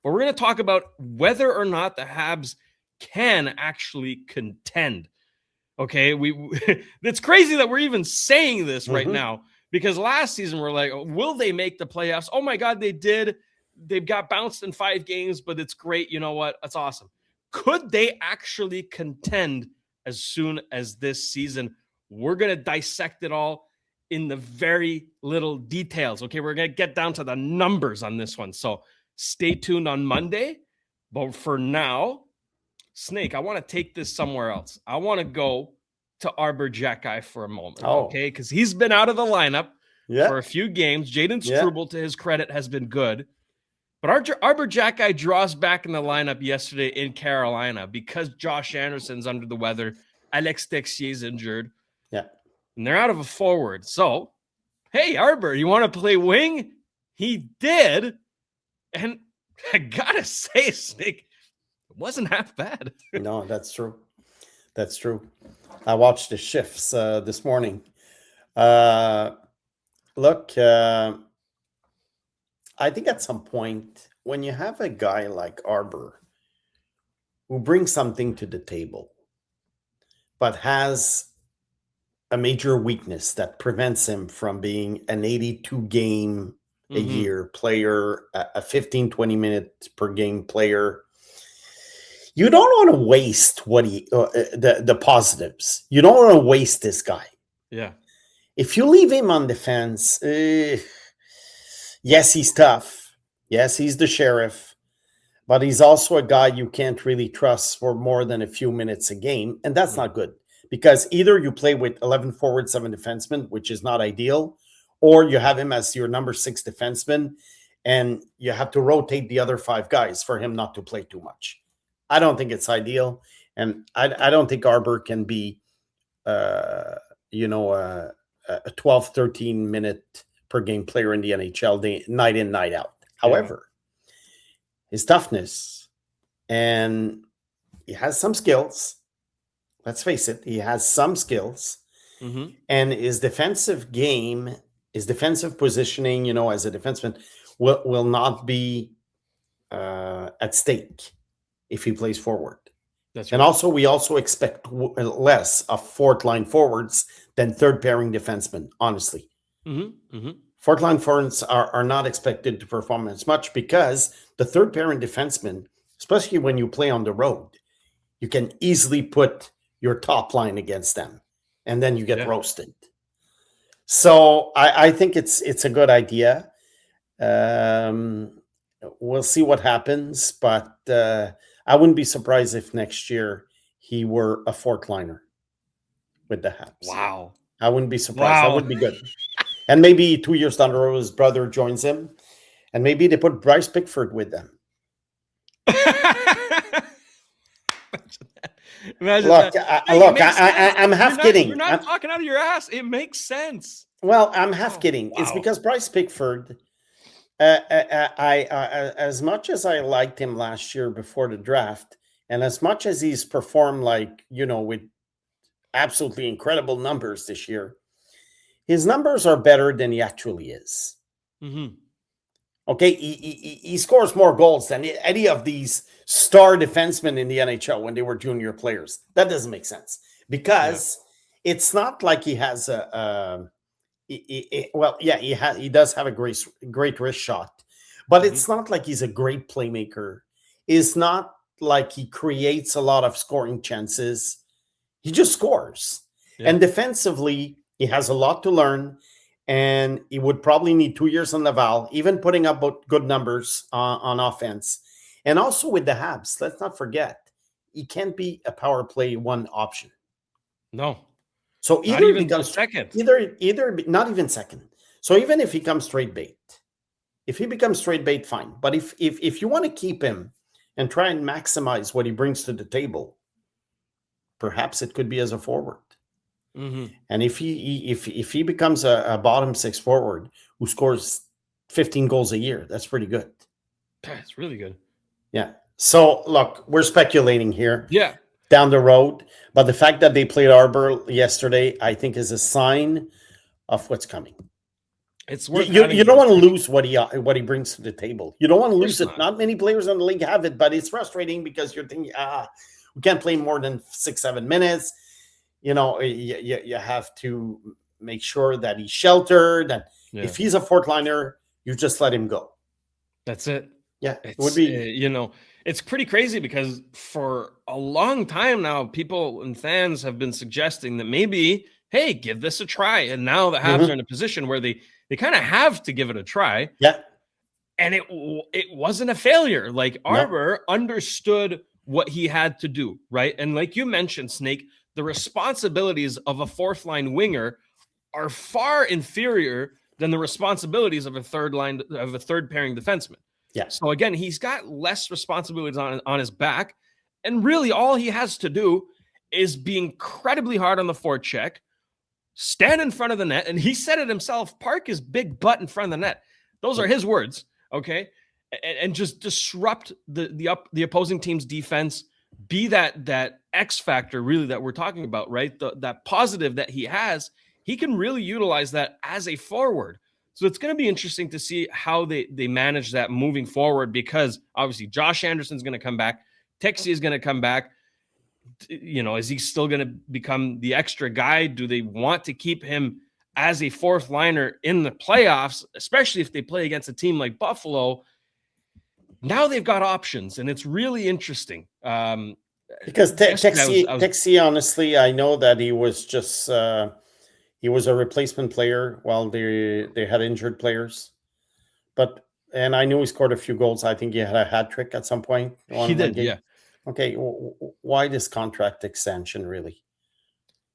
but we're going to talk about whether or not the Habs can actually contend. Okay, it's crazy that we're even saying this right now, because last season we're like, will they make the playoffs? Oh my God, they did. They've got bounced in 5 games, but it's great. You know what? That's awesome. Could they actually contend as soon as this season? We're going to dissect it all in the very little details. Okay, we're going to get down to the numbers on this one. So stay tuned on Monday. But for now, Snake, I want to take this somewhere else. I want to go to Arber Xhekaj for a moment, okay? Because he's been out of the lineup for a few games. Jaden Struble, to his credit, has been good. But Arber Xhekaj draws back in the lineup yesterday in Carolina because Josh Anderson's under the weather. Alex Texier's injured. Yeah. And they're out of a forward. So, hey, Arber, you want to play wing? He did. And I gotta say, Snake, it wasn't half bad. No, that's true. That's true. I watched the shifts this morning. Look, I think at some point when you have a guy like Arber who brings something to the table, but has a major weakness that prevents him from being an 82 game a year player, a 15, 20 minute per game player, you don't want to waste what the positives. You don't want to waste this guy. Yeah. If you leave him on defense, yes, he's tough. Yes, he's the sheriff, but he's also a guy you can't really trust for more than a few minutes a game. And that's not good, because either you play with 11 forward, 7 defensemen, which is not ideal, or you have him as your number 6 defenseman, and you have to rotate the other 5 guys for him not to play too much. I don't think it's ideal. And I don't think Arber can be, a 12, 13 minute per game player in the NHL night in, night out. However, his toughness, and he has some skills. Let's face it, he has some skills. And his defensive game, his defensive positioning, as a defenseman, will not be at stake if he plays forward. That's right. And also, we also expect less of fourth line forwards than third pairing defensemen, honestly. Fourth line forwards are not expected to perform as much, because the third pairing defenseman, especially when you play on the road, you can easily put your top line against them, and then you get roasted. So I think it's a good idea. We'll see what happens, but I wouldn't be surprised if next year he were a fourth liner with the Habs. Wow. I wouldn't be surprised. That would be good. And maybe 2 years down the road, his brother joins him, and maybe they put Bryce Pickford with them. Imagine look, that. I'm half kidding. You're not talking out of your ass. It makes sense. Well, I'm half kidding. Wow. It's because Bryce Pickford, as much as I liked him last year before the draft, and as much as he's performed with absolutely incredible numbers this year, his numbers are better than he actually is. Okay, he scores more goals than any of these star defensemen in the NHL when they were junior players. That doesn't make sense, because it's not like he has he does have a great wrist shot, but it's not like he's a great playmaker. It's not like he creates a lot of scoring chances. He just scores. And defensively, he has a lot to learn, and he would probably need 2 years on Laval, even putting up good numbers on offense. And also with the Habs, let's not forget, he can't be a power play one option. No. So either he becomes second. Either not even second. So even if he comes straight bait, if he becomes straight bait, fine. But if you want to keep him and try and maximize what he brings to the table, perhaps it could be as a forward. And if he becomes a bottom 6 forward who scores 15 goals a year, that's pretty good. That's really good. Yeah. So look, we're speculating here. Yeah. Down the road, but the fact that they played Arber yesterday, I think, is a sign of what's coming. It's worth you don't want to lose what he brings to the table. You don't want to lose it. Not many players in the league have it, but it's frustrating because you're thinking, we can't play more than 6-7 minutes. You have to make sure that he's sheltered. And if he's a fourth liner, you just let him go. That's it. Yeah, it would be. It's pretty crazy, because for a long time now, people and fans have been suggesting that maybe, hey, give this a try. And now the Habs are in a position where they kind of have to give it a try. Yeah. And it wasn't a failure. Like, Arber understood what he had to do, right? And like you mentioned, Snake, the responsibilities of a fourth line winger are far inferior than the responsibilities of a third pairing defenseman. Yeah. So again, he's got less responsibilities on his back, and really all he has to do is be incredibly hard on the forecheck, stand in front of the net, and he said it himself, park his big butt in front of the net. Those are his words, okay? And just disrupt the opposing team's defense, be that X factor really that we're talking about, right? That positive that he has, he can really utilize that as a forward. So it's going to be interesting to see how they manage that moving forward, because obviously Josh Anderson's going to come back. Texier is going to come back. Is he still going to become the extra guy? Do they want to keep him as a fourth liner in the playoffs, especially if they play against a team like Buffalo? Now they've got options, and it's really interesting. Because Texier, honestly, I know that he was just he was a replacement player while they had injured players, and I knew he scored a few goals. I think he had a hat trick at some point. He did, yeah. Okay, why this contract extension really?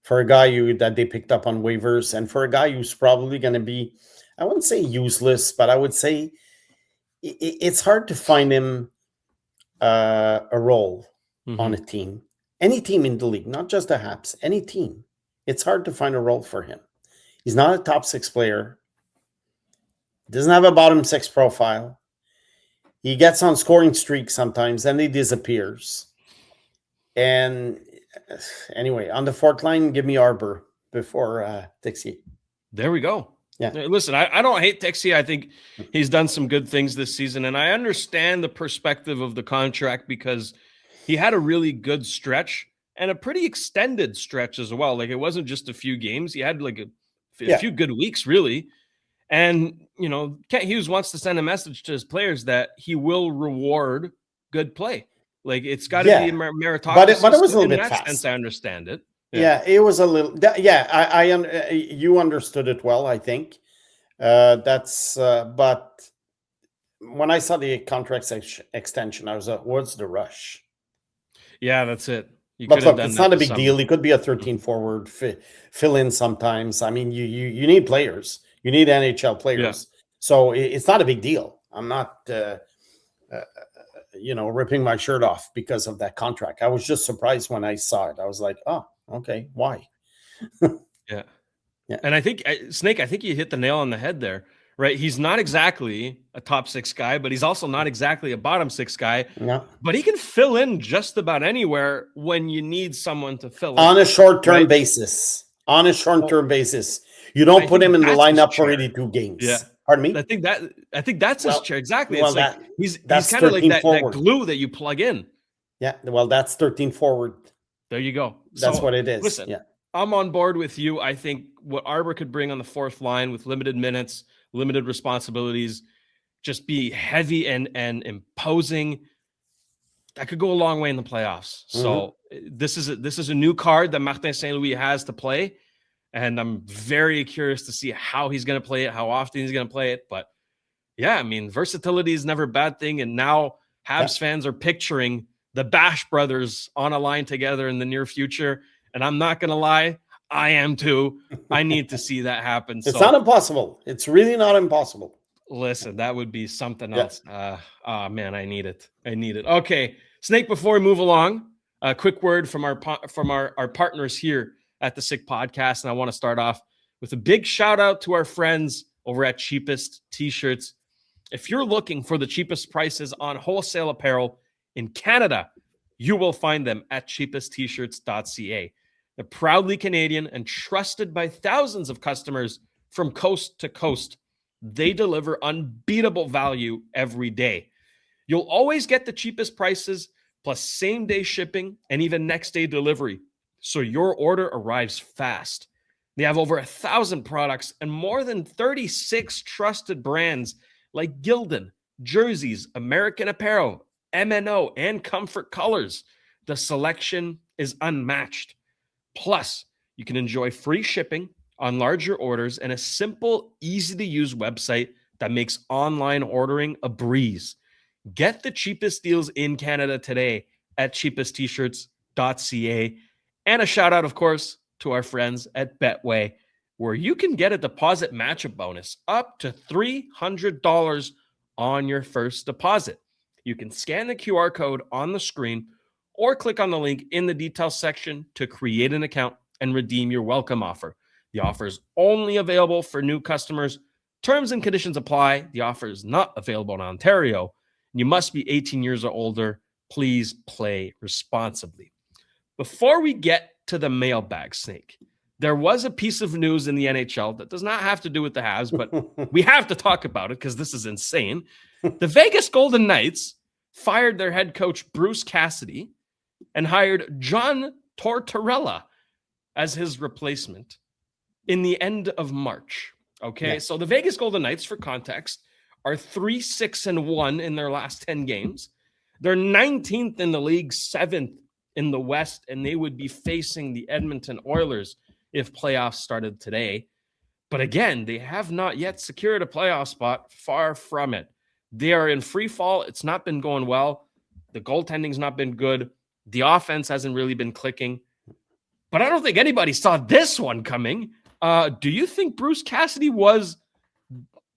For a guy that they picked up on waivers, and for a guy who's probably going to be, I wouldn't say useless, but I would say it's hard to find him a role on a team. Any team in the league, not just the Habs, any team. It's hard to find a role for him. He's not a top 6 player. Doesn't have a bottom 6 profile. He gets on scoring streaks sometimes, then he disappears. And anyway, on the fourth line, give me Arber before Texier. There we go. Yeah. Listen, I don't hate Texier. I think he's done some good things this season, and I understand the perspective of the contract because he had a really good stretch and a pretty extended stretch as well. Like, it wasn't just a few games. He had like a few good weeks, really. And, Kent Hughes wants to send a message to his players that he will reward good play. Like, it's got to be meritocracy. But it was a little bit fast. Sense, I understand it. Yeah, it was a little. You understood it well, I think. But when I saw the contract extension, I was like, what's the rush? Yeah, that's it. But look, it's not a big deal. He could be a 13 forward, fill in sometimes. I mean, you need players. You need NHL players. Yeah. So it's not a big deal. I'm not, ripping my shirt off because of that contract. I was just surprised when I saw it. I was like, oh, okay, why? Yeah. And I think, Snake, you hit the nail on the head there, right? He's not exactly a top 6 guy, but he's also not exactly a bottom 6 guy. Yeah. But he can fill in just about anywhere when you need someone to fill on in. A short-term basis. On a short-term basis. You don't put him in the lineup for 82 games. Yeah. Pardon me? I think that's his chair. Exactly. Well, it's he's kind of like that glue that you plug in. Yeah. Well, that's 13 forward. There you go. That's what it is. Listen, yeah. I'm on board with you. I think what Arber could bring on the fourth line with limited minutes, limited responsibilities, just be heavy and imposing, that could go a long way in the playoffs. Mm-hmm. So this is a new card that Martin St. Louis has to play. And I'm very curious to see how he's going to play it, how often he's going to play it. But yeah, I mean, versatility is never a bad thing. And now Habs fans are picturing the Bash brothers on a line together in the near future. And I'm not going to lie, I am too. I need to see that happen. It's not impossible. It's really not impossible. Listen, that would be something else. Man, I need it. Okay, Snake, before we move along, a quick word from our partners here at the Sick Podcast. And I want to start off with a big shout out to our friends over at Cheapest T-Shirts. If you're looking for the cheapest prices on wholesale apparel in Canada, you will find them at cheapesttshirts.ca. They're proudly Canadian and trusted by thousands of customers from coast to coast. They deliver unbeatable value every day. You'll always get the cheapest prices, plus same-day shipping and even next-day delivery, so your order arrives fast. They have over 1,000 products and more than 36 trusted brands like Gildan, Jerseys, American Apparel, MNO, and Comfort Colors. The selection is unmatched. Plus, you can enjoy free shipping on larger orders and a simple, easy-to-use website that makes online ordering a breeze. Get the cheapest deals in Canada today at cheapesttshirts.ca. And a shout out, of course, to our friends at Betway, where you can get a deposit match-up bonus up to $300 on your first deposit. You can scan the QR code on the screen or click on the link in the details section to create an account and redeem your welcome offer. The offer is only available for new customers Terms and conditions apply. The offer is not available in Ontario. You must be 18 years or older. Please play responsibly. Before we get to the mailbag, Snake, there was a piece of news in the NHL that does not have to do with the Habs, but we have to talk about it because this is insane. The Vegas Golden Knights fired their head coach, Bruce Cassidy, and hired John Tortorella as his replacement in the end of March. Okay, so the Vegas Golden Knights, for context, are 3-6-1 in their last 10 games. They're 19th in the league, 7th in the West, and they would be facing the Edmonton Oilers if playoffs started today. But again, they have not yet secured a playoff spot. Far from it. They are in free fall. It's not been going well. The goaltending's not been good. The offense hasn't really been clicking. But I don't think anybody saw this one coming. Do you think Bruce Cassidy was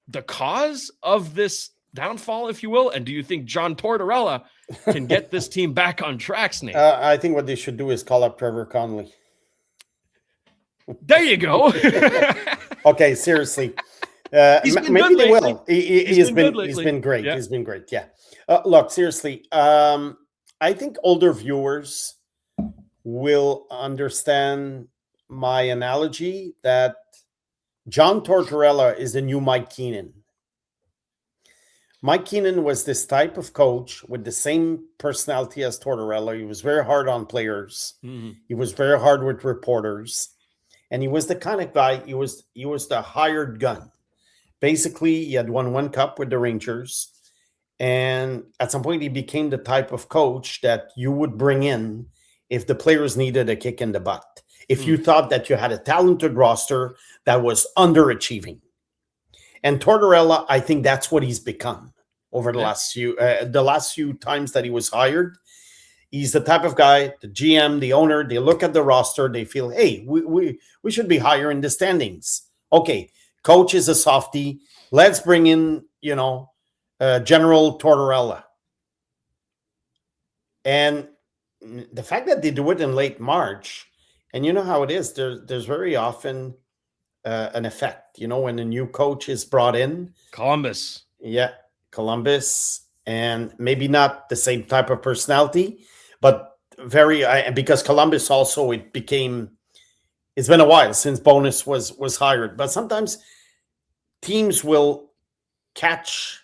the cause of this downfall, if you will? And do you think John Tortorella can get this team back on track, Snake? I think what they should do is call up Trevor Connolly. There you go. Okay, seriously. Maybe they will. He's been great. Yeah. He's been great. Yeah. Look, seriously. I think older viewers will understand my analogy that John Tortorella is the new Mike Keenan. Mike Keenan was this type of coach with the same personality as Tortorella. He was very hard on players. Mm-hmm. He was very hard with reporters. And he was the kind of guy, he was the hired gun. Basically, he had won one cup with the Rangers. And at some point, he became the type of coach that you would bring in if the players needed a kick in the butt. If you thought that you had a talented roster that was underachieving. And Tortorella, I think that's what he's become over the last few times that he was hired. He's the type of guy, the GM, the owner, they look at the roster, they feel, hey, we should be higher in the standings. Okay, coach is a softie. Let's bring in, General Tortorella. And the fact that they do it in late March, and you know how it is, there's very often an effect, when a new coach is brought in. Columbus. Yeah, Columbus, and maybe not the same type of personality, but because Columbus also, it's been a while since Bonus was hired, but sometimes teams will catch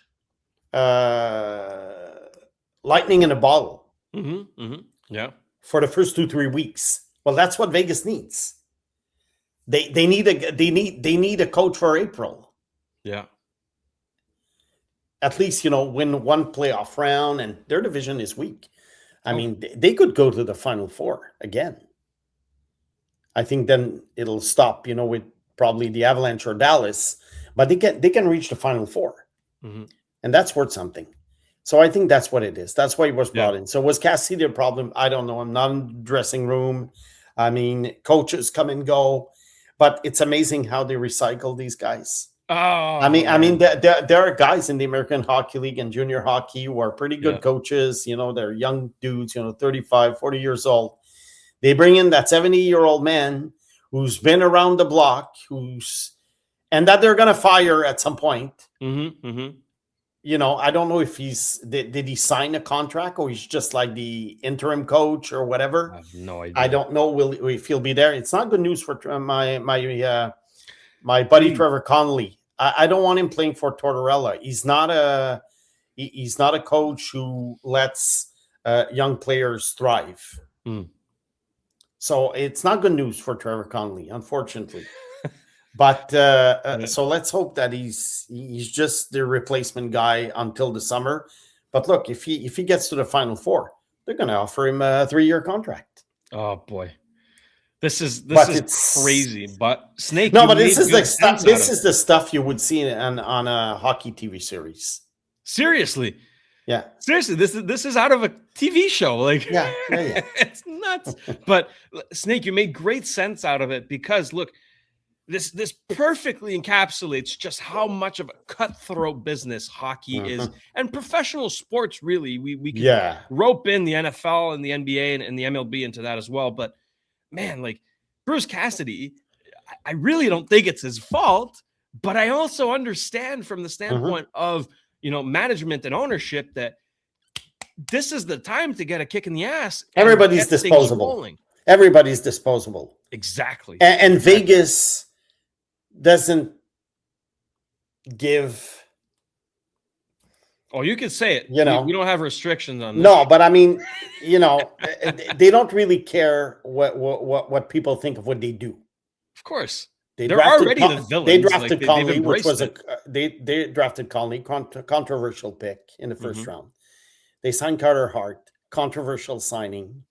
lightning in a bottle. Mm-hmm, mm-hmm. Yeah. For the first 2-3 weeks. Well, that's what Vegas needs. They need a coach for April. Yeah. At least, win one playoff round, and their division is weak. I mean, they could go to the Final Four again. I think then it'll stop, with probably the Avalanche or Dallas, but they can reach the Final Four. Mm-hmm. And that's worth something. So I think that's what it is. That's why he was brought in. So was Cassidy a problem? I don't know. I'm not in the dressing room. I mean, coaches come and go, but it's amazing how they recycle these guys. Oh, I mean, there are guys in the American Hockey League and junior hockey who are pretty good coaches. They're young dudes, 35, 40 years old. They bring in that 70-year-old man who's been around the block, and that they're going to fire at some point. Mm-hmm, mm-hmm. I don't know if did he sign a contract or he's just like the interim coach or whatever. I have no idea. I don't know if he'll be there. It's not good news for my buddy Trevor Connolly. I don't want him playing for Tortorella. He's not a coach who lets young players thrive. Mm. So it's not good news for Trevor Connolly, unfortunately. But so let's hope that he's just the replacement guy until the summer. But look, if he gets to the Final Four, they're going to offer him a 3-year contract. Oh boy, this is crazy. But Snake, no, but this is the stuff. This is the stuff you would see on a hockey TV series. Seriously, yeah. Seriously, this is out of a TV show. Like, yeah. It's nuts. But Snake, you made great sense out of it because look. This perfectly encapsulates just how much of a cutthroat business hockey is, and professional sports. Really, we can rope in the NFL and the NBA and the MLB into that as well. But man, like Bruce Cassidy, I really don't think it's his fault. But I also understand from the standpoint of, management and ownership that this is the time to get a kick in the ass. Everybody's disposable. Everybody's disposable. Exactly. And Vegas doesn't give. Oh, you could say it. We don't have restrictions on this. No, but I mean, they don't really care what people think of what they do. Of course. They're already the villains. They drafted Conley, which was they drafted Conley, controversial pick in the first round. They signed Carter Hart, controversial signing.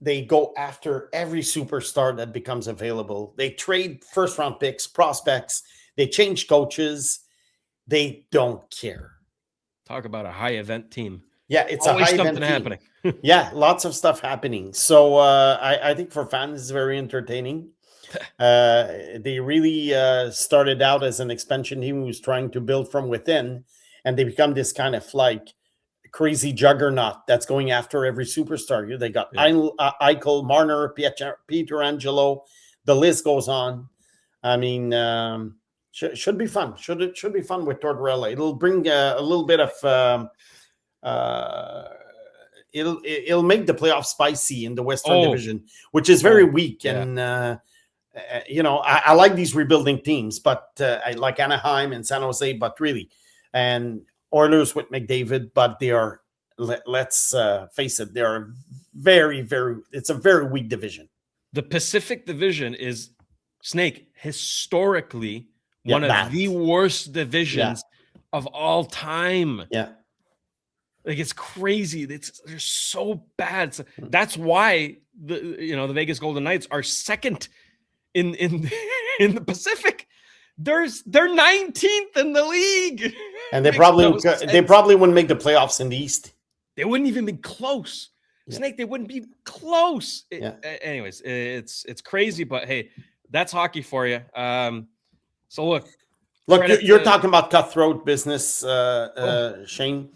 They go after every superstar that becomes available. They trade first-round picks, prospects. They change coaches. They don't care. Talk about a high-event team. Yeah, it's always a high-event something happening. Yeah, lots of stuff happening. So I think for fans, it's very entertaining. They really started out as an expansion team who was trying to build from within, and they become this kind of crazy juggernaut that's going after every superstar. They got Eichel, Marner, Pietrangelo. The list goes on. I mean, should be fun. Should be fun with Tortorella. It'll bring a little bit of. It'll make the playoffs spicy in the Western Division, which is very weak. And I like these rebuilding teams, but I like Anaheim and San Jose, but really, and Oilers with McDavid, but they are, let's face it, they are very, very, it's a very weak division. The Pacific Division is, Snake, historically one of the worst divisions of all time. Yeah. Like, it's crazy. They're so bad. So that's why the Vegas Golden Knights are second in the Pacific. They're 19th in the league, and they probably wouldn't make the playoffs in the East. They wouldn't even be close. Snake, they wouldn't be close. Anyways, it's crazy, but hey, that's hockey for you. So look, you're talking about cutthroat business, Shane.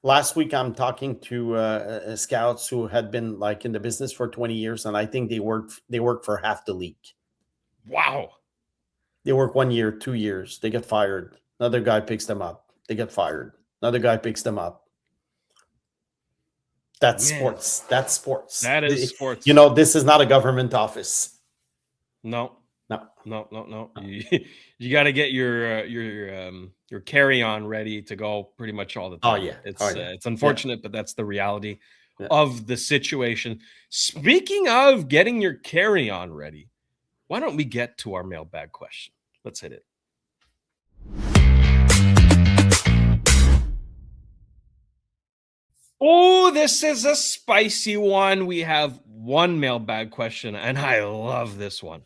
Last week, I'm talking to scouts who had been in the business for 20 years, and I think they work for half the league. Wow. They work 1 year, 2 years. They get fired. Another guy picks them up. They get fired. Another guy picks them up. That's sports. That's sports. That is sports. This is not a government office. No. You got to get your carry-on ready to go pretty much all the time. Oh yeah, it's unfortunate, but that's the reality of the situation. Speaking of getting your carry-on ready, why don't we get to our mailbag question? Let's hit it. Oh, this is a spicy one. We have one mailbag question, and I love this one.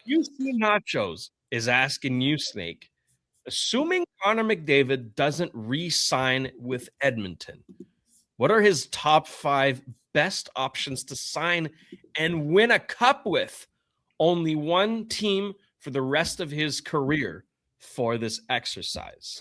UC Nachos is asking you, Snake, assuming Connor McDavid doesn't re-sign with Edmonton, what are his top 5 best options to sign and win a cup with? Only one team for the rest of his career for this exercise.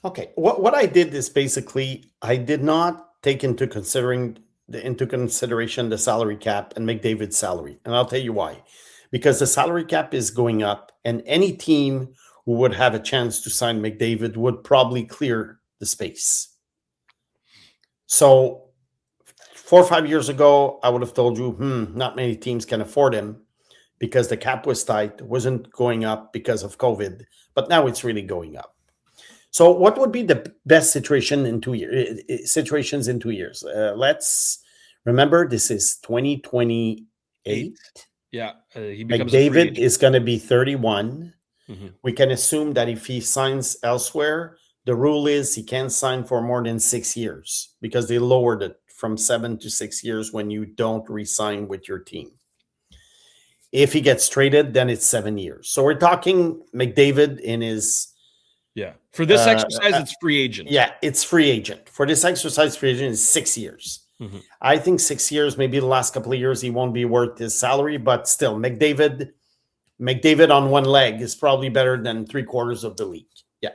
Okay. What I did is basically I did not take into consideration the salary cap and McDavid's salary. And I'll tell you why. Because the salary cap is going up, and any team who would have a chance to sign McDavid would probably clear the space. So 4 or 5 years ago, I would have told you, not many teams can afford him because the cap was tight, wasn't going up because of COVID, but now it's really going up. So what would be the best situation in 2 years? Situations in 2 years. Let's remember, this is 2028. Yeah, he becomes McDavid is going to be 31. Mm-hmm. We can assume that if he signs elsewhere, the rule is he can't sign for more than 6 years because they lowered it from 7 to 6 years when you don't re-sign with your team. If he gets traded, then it's 7 years. So we're talking McDavid in his... Yeah. For this exercise, it's free agent. Yeah, it's free agent. For this exercise, free agent is 6 years. Mm-hmm. I think 6 years, maybe the last couple of years, he won't be worth his salary, but still, McDavid on one leg is probably better than 3/4 of the league. Yeah.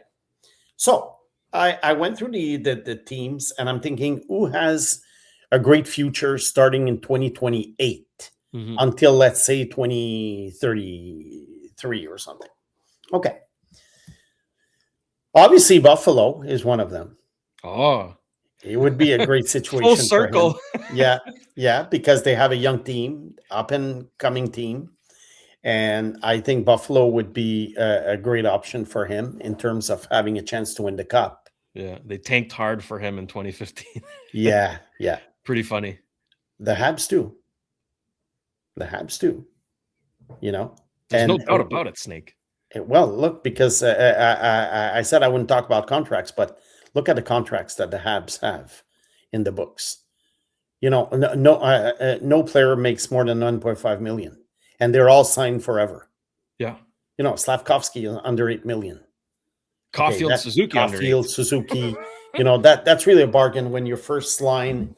So I went through the teams, and I'm thinking, who has a great future starting in 2028 until, let's say, 2033 or something. Okay. Obviously, Buffalo is one of them. Oh, it would be a great situation. Full circle. For him. Yeah, because they have a young team, up and coming team. And I think Buffalo would be a great option for him in terms of having a chance to win the cup. Yeah, they tanked hard for him in 2015. Yeah. Pretty funny. The Habs too. You know? There's no doubt about it, Snake. Well, look, because I said I wouldn't talk about contracts, but look at the contracts that the Habs have in the books. No player makes more than 9.5 million, and they're all signed forever. Yeah. Slavkovsky is under 8 million. Caulfield, Suzuki. Suzuki. That's really a bargain when your first line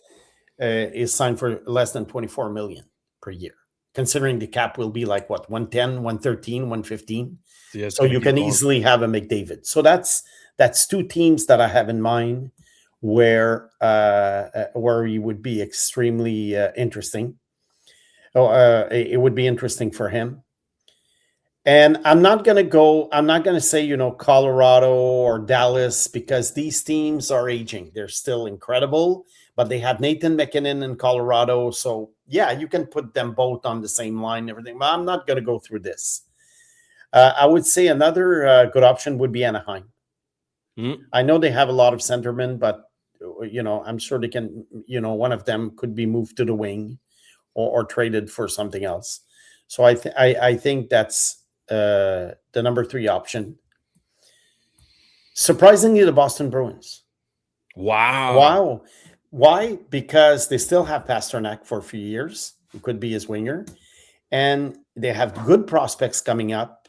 is signed for less than 24 million per year, considering the cap will be like what, 110, 113, 115. Yeah, so you can easily have a McDavid. So that's two teams that I have in mind where he would be extremely interesting. It would be interesting for him. And I'm not going to say, Colorado or Dallas, because these teams are aging. They're still incredible, but they have Nathan McKinnon in Colorado. So yeah, you can put them both on the same line and everything, but I'm not going to go through this. I would say another good option would be Anaheim. Mm-hmm. I know they have a lot of centermen, but I'm sure they can, one of them could be moved to the wing or traded for something else. So I think that's the number 3 option. Surprisingly, the Boston Bruins. Wow. Why? Because they still have Pasternak for a few years. It could be his winger. And they have good prospects coming up.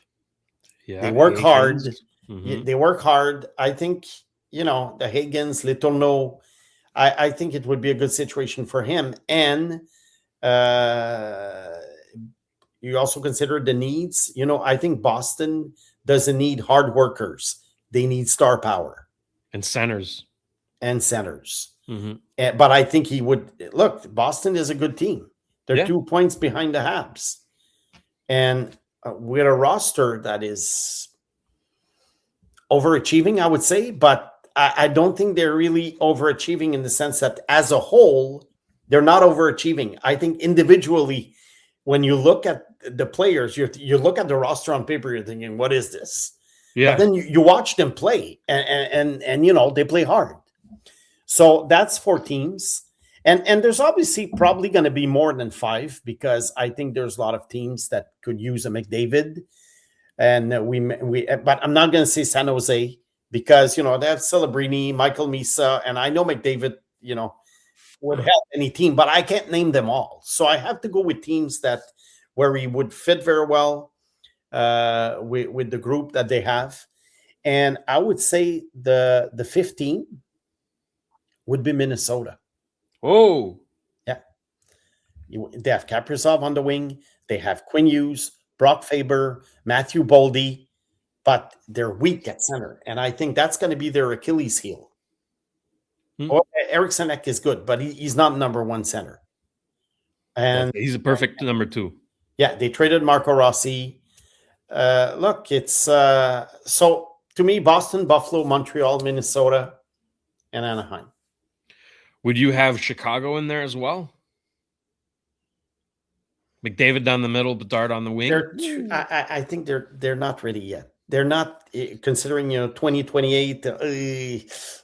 Yeah, they work hard. Mm-hmm. They work hard. I think, the Hagens, Letourneau, I think it would be a good situation for him. And you also consider the needs. I think Boston doesn't need hard workers. They need star power. And centers. Mm-hmm. But I think he would. Look, Boston is a good team. They're 2 points behind the Habs. And with a roster that is overachieving, I would say, but I don't think they're really overachieving in the sense that as a whole, they're not overachieving. I think individually, when you look at the players, you look at the roster on paper, you're thinking, what is this? Yeah. But then you watch them play and they play hard. So that's 4 teams. And there's obviously probably going to be more than 5 because I think there's a lot of teams that could use a McDavid. And but I'm not going to say San Jose because, they have Celebrini, Michael Misa, and I know McDavid, would help any team, but I can't name them all. So I have to go with teams where he would fit very well with the group that they have. And I would say the 15 would be Minnesota. Oh, yeah. They have Kaprizov on the wing. They have Quinn Hughes, Brock Faber, Matthew Boldy, but they're weak at center. And I think that's going to be their Achilles heel. Eric Senek is good, but he's not number 1 center. And he's a perfect number 2. Yeah, they traded Marco Rossi. Look, it's so to me, Boston, Buffalo, Montreal, Minnesota, and Anaheim. Would you have Chicago in there as well? McDavid down the middle, Bedard on the wing. I think they're not ready yet. They're not considering 2028.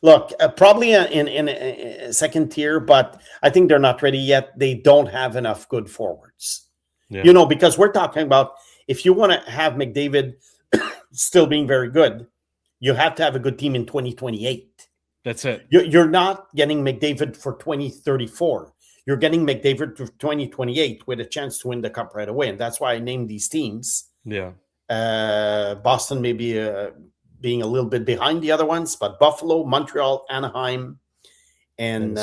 Look, probably in a second tier, but I think they're not ready yet. They don't have enough good forwards. Yeah. Because we're talking about if you want to have McDavid still being very good, you have to have a good team in 2028. That's it. You're not getting McDavid for 2034. You're getting McDavid for 2028 with a chance to win the cup right away. And that's why I named these teams. Yeah. Boston maybe being a little bit behind the other ones, but Buffalo, Montreal, Anaheim, and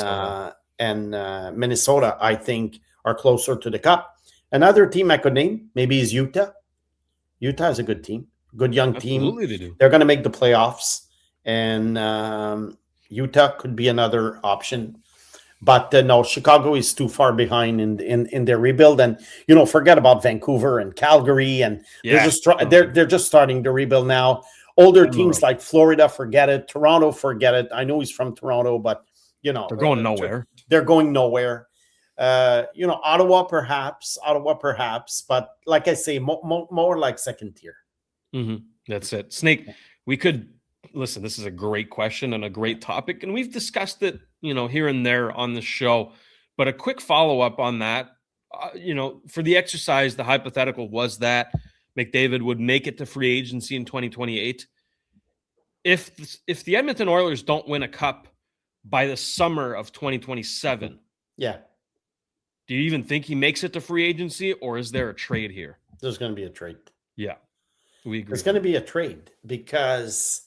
Minnesota, I think, are closer to the cup. Another team I could name maybe is Utah. Utah is a good team, good young team. Absolutely, they do. They're going to make the playoffs, and Utah could be another option. But no, Chicago is too far behind in their rebuild, and forget about Vancouver and Calgary, and they're just starting to rebuild now. Older teams like Florida, forget it. Toronto, forget it. I know he's from Toronto, but they're going nowhere. They're going nowhere. Ottawa perhaps, but like I say, more like second tier. Mm-hmm. That's it. Snake, we could listen. This is a great question and a great topic, and we've discussed it, here and there on the show. But a quick follow up on that, for the exercise, the hypothetical was that McDavid would make it to free agency in 2028. If the Edmonton Oilers don't win a cup by the summer of 2027, do you even think he makes it to free agency, or is there a trade here? There's going to be a trade. Yeah, we agree. There's going to be a trade because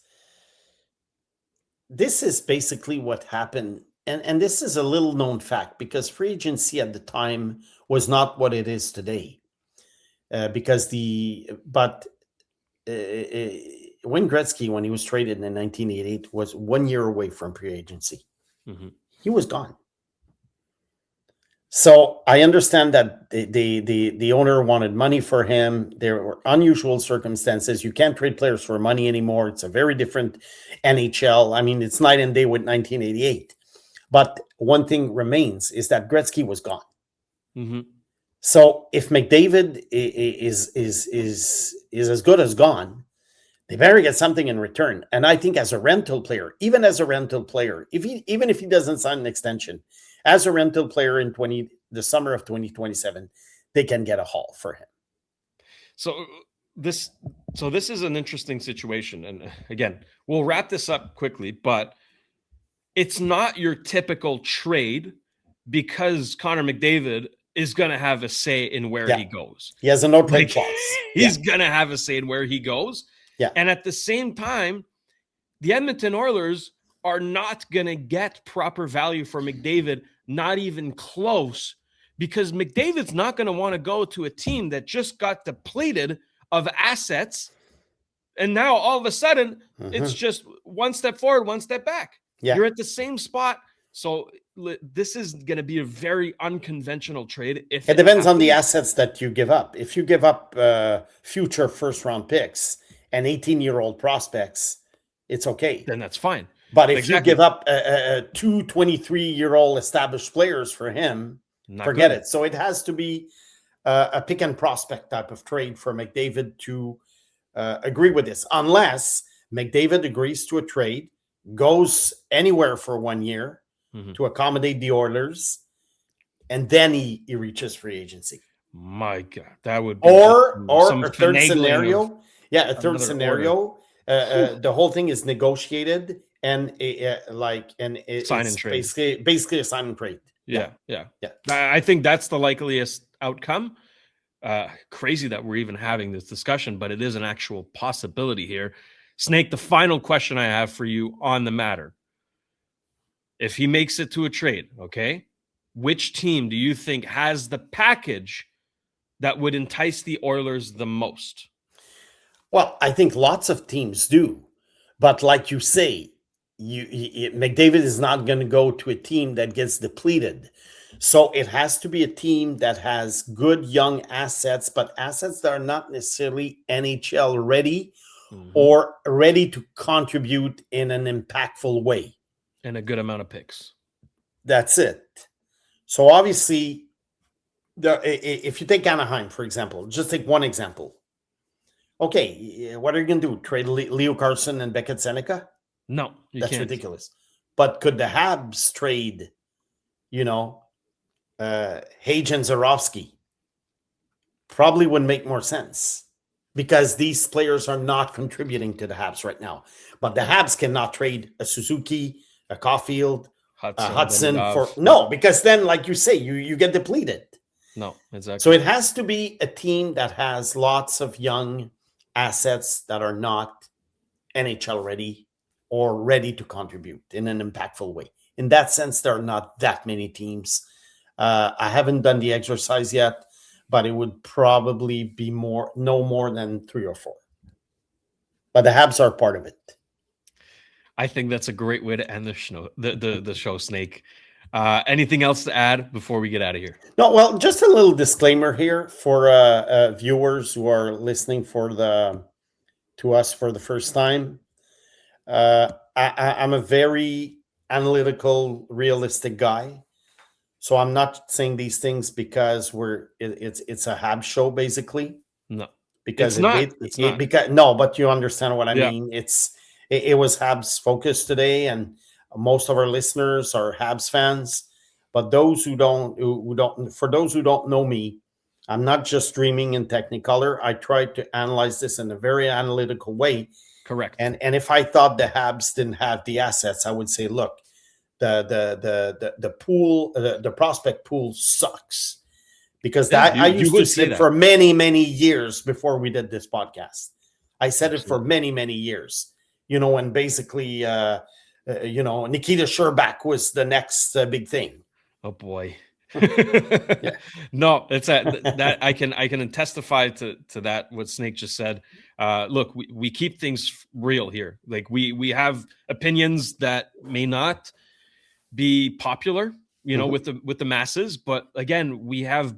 this is basically what happened. And this is a little known fact because free agency at the time was not what it is today. Wayne Gretzky, when he was traded in 1988, was 1 year away from free agency. Mm-hmm. He was gone. So I understand that the owner wanted money for him. There were unusual circumstances. You can't trade players for money anymore. It's a very different NHL. I mean, it's night and day with 1988. But one thing remains is that Gretzky was gone. Mm-hmm. So if McDavid is as good as gone, they better get something in return. And I think as a rental player, even if he doesn't sign an extension, as a rental player in the summer of 2027, they can get a haul for him. So this is an interesting situation. And again, we'll wrap this up quickly, but it's not your typical trade because Connor McDavid is going to have a say in where he goes. He has a no-trade clause. He's going to have a say in where he goes. Yeah. And at the same time, the Edmonton Oilers are not going to get proper value for McDavid, not even close, because McDavid's not going to want to go to a team that just got depleted of assets. And now all of a sudden, it's just one step forward, one step back. Yeah. You're at the same spot. So this is going to be a very unconventional trade. If it depends on the assets that you give up. If you give up future first-round picks and 18-year-old prospects, it's okay. Then that's fine. But if you give up two 23-year-old established players for him, forget it. So it has to be a pick and prospect type of trade for McDavid to agree with this. Unless McDavid agrees to a trade, goes anywhere for 1 year to accommodate the Oilers, and then he reaches free agency. My God, that would be or a third scenario. A third scenario. The whole thing is negotiated and it's sign and trade. Basically a sign and trade. Yeah. I think that's the likeliest outcome. Crazy that we're even having this discussion, but it is an actual possibility here. Snake, the final question I have for you on the matter. If he makes it to a trade, okay, which team do you think has the package that would entice the Oilers the most? Well, I think lots of teams do. But like you say, McDavid is not going to go to a team that gets depleted. So it has to be a team that has good young assets, but assets that are not necessarily NHL ready or ready to contribute in an impactful way. And a good amount of picks. That's it. So obviously, if you take Anaheim, for example, just take one example. Okay, what are you going to do? Trade Leo Carlson and Beckett Seneca? No, that's ridiculous. But could the Habs trade, Hage and Zarovsky? Probably would make more sense because these players are not contributing to the Habs right now. But the Habs cannot trade a Suzuki, a Caulfield, Hudson because then, like you say, you get depleted. No, exactly. So it has to be a team that has lots of young assets that are not NHL ready or ready to contribute in an impactful way. In that sense, there are not that many teams. I haven't done the exercise yet, but it would probably be no more than 3 or 4. But the Habs are part of it. I think that's a great way to end the show, Snake. Anything else to add before we get out of here? No, well, just a little disclaimer here for viewers who are listening to to us for the first time. I'm a very analytical, realistic guy. So I'm not saying these things because it's a Habs show, basically. No, because it's not. Because no, but you understand what I mean. It was Habs focused today, and most of our listeners are Habs fans. But those who don't know me, I'm not just dreaming in Technicolor. I tried to analyze this in a very analytical way. Correct. And if I thought the Habs didn't have the assets, I would say, look, the pool, the prospect pool sucks, because I used to say it for many years before we did this podcast. I said it for many years, and basically, Nikita Sherbak was the next big thing. Oh boy. Yeah. No, it's that I can testify to that, what Snake just said. Look, we keep things real here. Like we have opinions that may not be popular, with the masses, but again, we have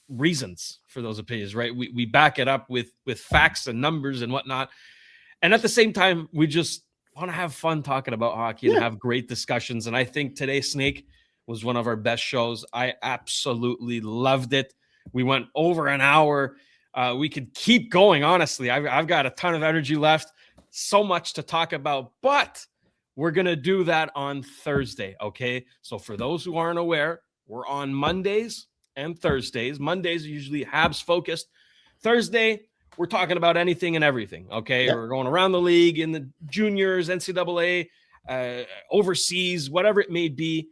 reasons for those opinions, right? We back it up with facts and numbers and whatnot, and at the same time, we just want to have fun talking about hockey and have great discussions. And I think today, Snake, was one of our best shows. I absolutely loved it. We went over an hour. We could keep going. Honestly, I've got a ton of energy left. So much to talk about, but we're going to do that on Thursday, okay? So for those who aren't aware, we're on Mondays and Thursdays. Mondays are usually Habs focused. Thursday, we're talking about anything and everything, okay? Yep. We're going around the league, in the juniors, NCAA, overseas, whatever it may be.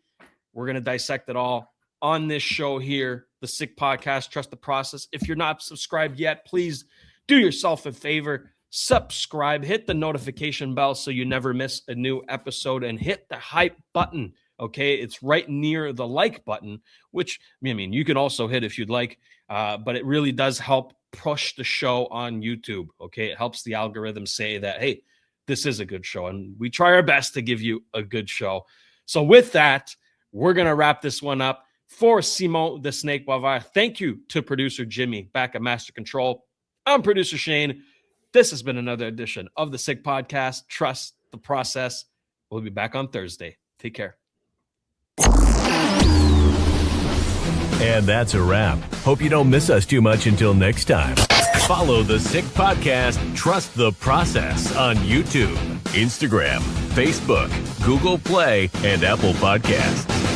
We're going to dissect it all on this show here, the Sick Podcast, Trust the Process. If you're not subscribed yet, please do yourself a favor. Subscribe, hit the notification bell so you never miss a new episode, and hit the hype button, okay? It's right near the like button, which, you can also hit if you'd like, but it really does help push the show on YouTube, okay? It helps the algorithm say that, hey, this is a good show, and we try our best to give you a good show. So with that, we're going to wrap this one up. For Simon the Snake Boisvert, thank you to producer Jimmy back at Master Control. I'm producer Shane. This has been another edition of the Sick Podcast. Trust the process. We'll be back on Thursday. Take care. And that's a wrap. Hope you don't miss us too much until next time. Follow the Sick Podcast, Trust the Process on YouTube, Instagram, Facebook, Google Play, and Apple Podcasts.